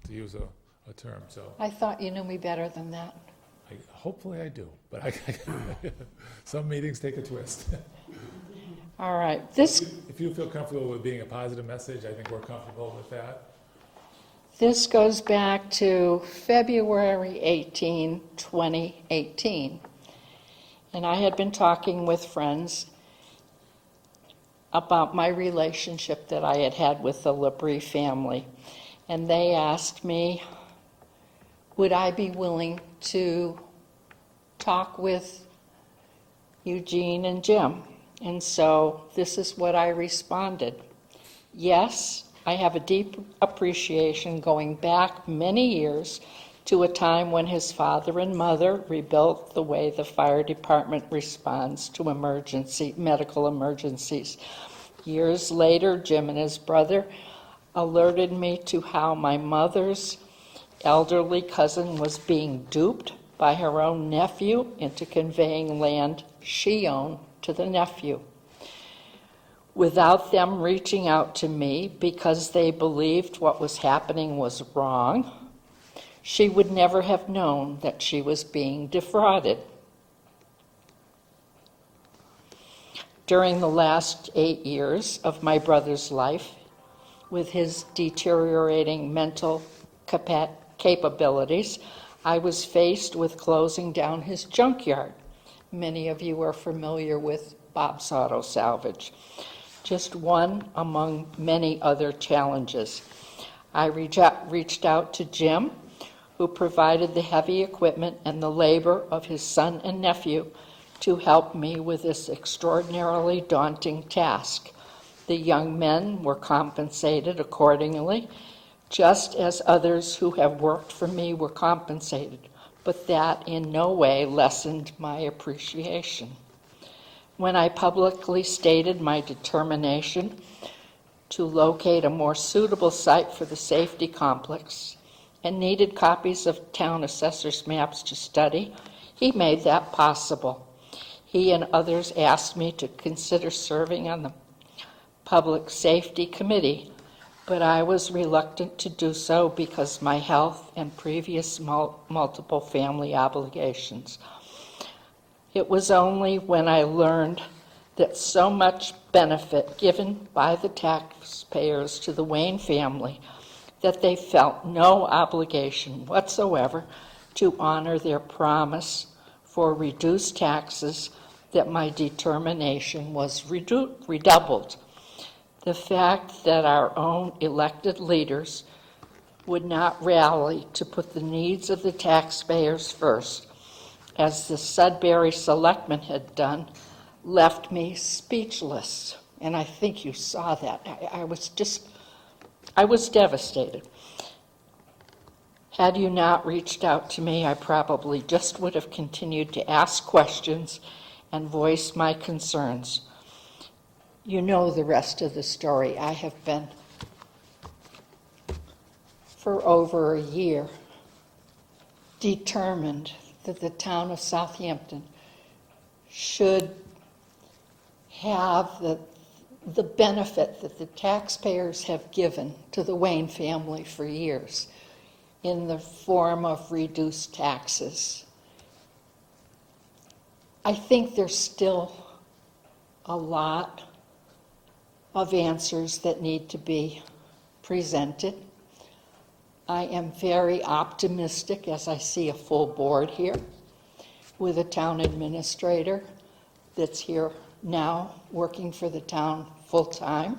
to use a term, so. I thought you knew me better than that. Hopefully I do, but some meetings take a twist. All right. This If you feel comfortable with being a positive message, I think we're comfortable with that. This goes back to February 18, 2018. And I had been talking with friends about my relationship that I had had with the Labrie family. And they asked me, would I be willing to talk with Eugene and Jim? And so this is what I responded. Yes, I have a deep appreciation going back many years to a time when his father and mother rebuilt the way the fire department responds to medical emergencies. Years later, Jim and his brother alerted me to how my mother's elderly cousin was being duped by her own nephew into conveying land she owned to the nephew. without them reaching out to me because they believed what was happening was wrong, she would never have known that she was being defrauded. During the last 8 years of my brother's life, with his deteriorating mental capabilities, I was faced with closing down his junkyard. Many of you are familiar with Bob's Auto Salvage. Just one among many other challenges. I reached out to Jim, who provided the heavy equipment and the labor of his son and nephew to help me with this extraordinarily daunting task. The young men were compensated accordingly, just as others who have worked for me were compensated, but that in no way lessened my appreciation. When I publicly stated my determination to locate a more suitable site for the safety complex and needed copies of town assessor's maps to study, he made that possible. He and others asked me to consider serving on the Public Safety Committee, but I was reluctant to do so because my health and previous multiple family obligations. It was only when I learned that so much benefit given by the taxpayers to the Wayne family that they felt no obligation whatsoever to honor their promise for reduced taxes that my determination was redoubled. The fact that our own elected leaders would not rally to put the needs of the taxpayers first, as the Sudbury Selectmen had done, left me speechless. And I think you saw that. I was devastated. Had you not reached out to me, I probably just would have continued to ask questions and voice my concerns. You know the rest of the story. I have been, for over a year, determined that the town of Southampton should have the benefit that the taxpayers have given to the Wayne family for years in the form of reduced taxes. I think there's still a lot of answers that need to be presented. I am very optimistic as I see a full board here with a town administrator that's here now working for the town full-time.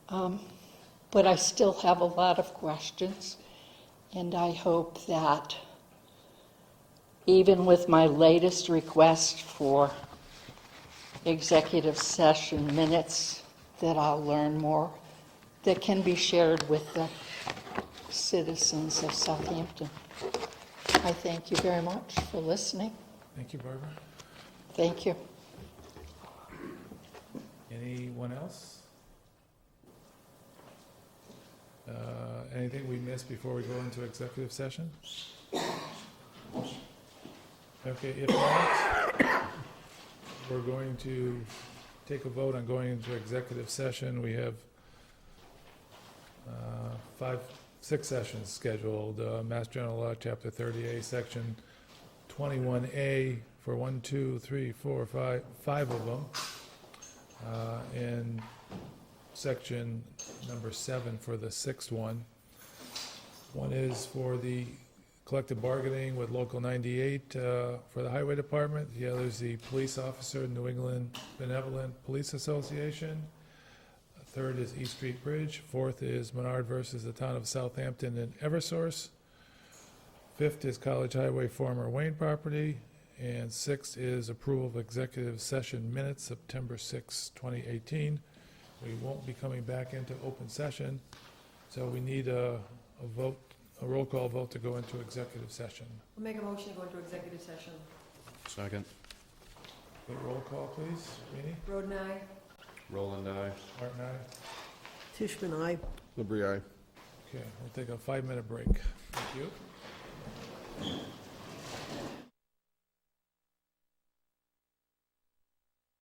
But I still have a lot of questions, and I hope that even with my latest request for executive session minutes, that I'll learn more that can be shared with the citizens of Southampton. I thank you very much for listening. Thank you, Barbara. Thank you. Anyone else? Anything we missed before we go into executive session? Okay, if not, we're going to take a vote on going into executive session. We have 6 sessions scheduled. Mass General Law, Chapter 30A, Section 21A for 1, 2, 3, 4, 5 of them, and Section number 7 for the 6th one. One is for the collective bargaining with Local 98 for the Highway Department. The other is the police officer, New England Benevolent Police Association. Third is East Street Bridge. Fourth is Menard versus the Town of Southampton and Eversource. Fifth is College Highway former Wayne property. And sixth is approval of executive session minutes, September 6, 2018. We won't be coming back into open session, so we need a vote, a roll call vote to go into executive session. We'll make a motion to go into executive session. Second. Okay, roll call, please. Rini? Roden, aye. Roland, aye. Martin, aye. Tishman, aye. Labrie, aye. Okay, we'll take a 5-minute break. Thank you.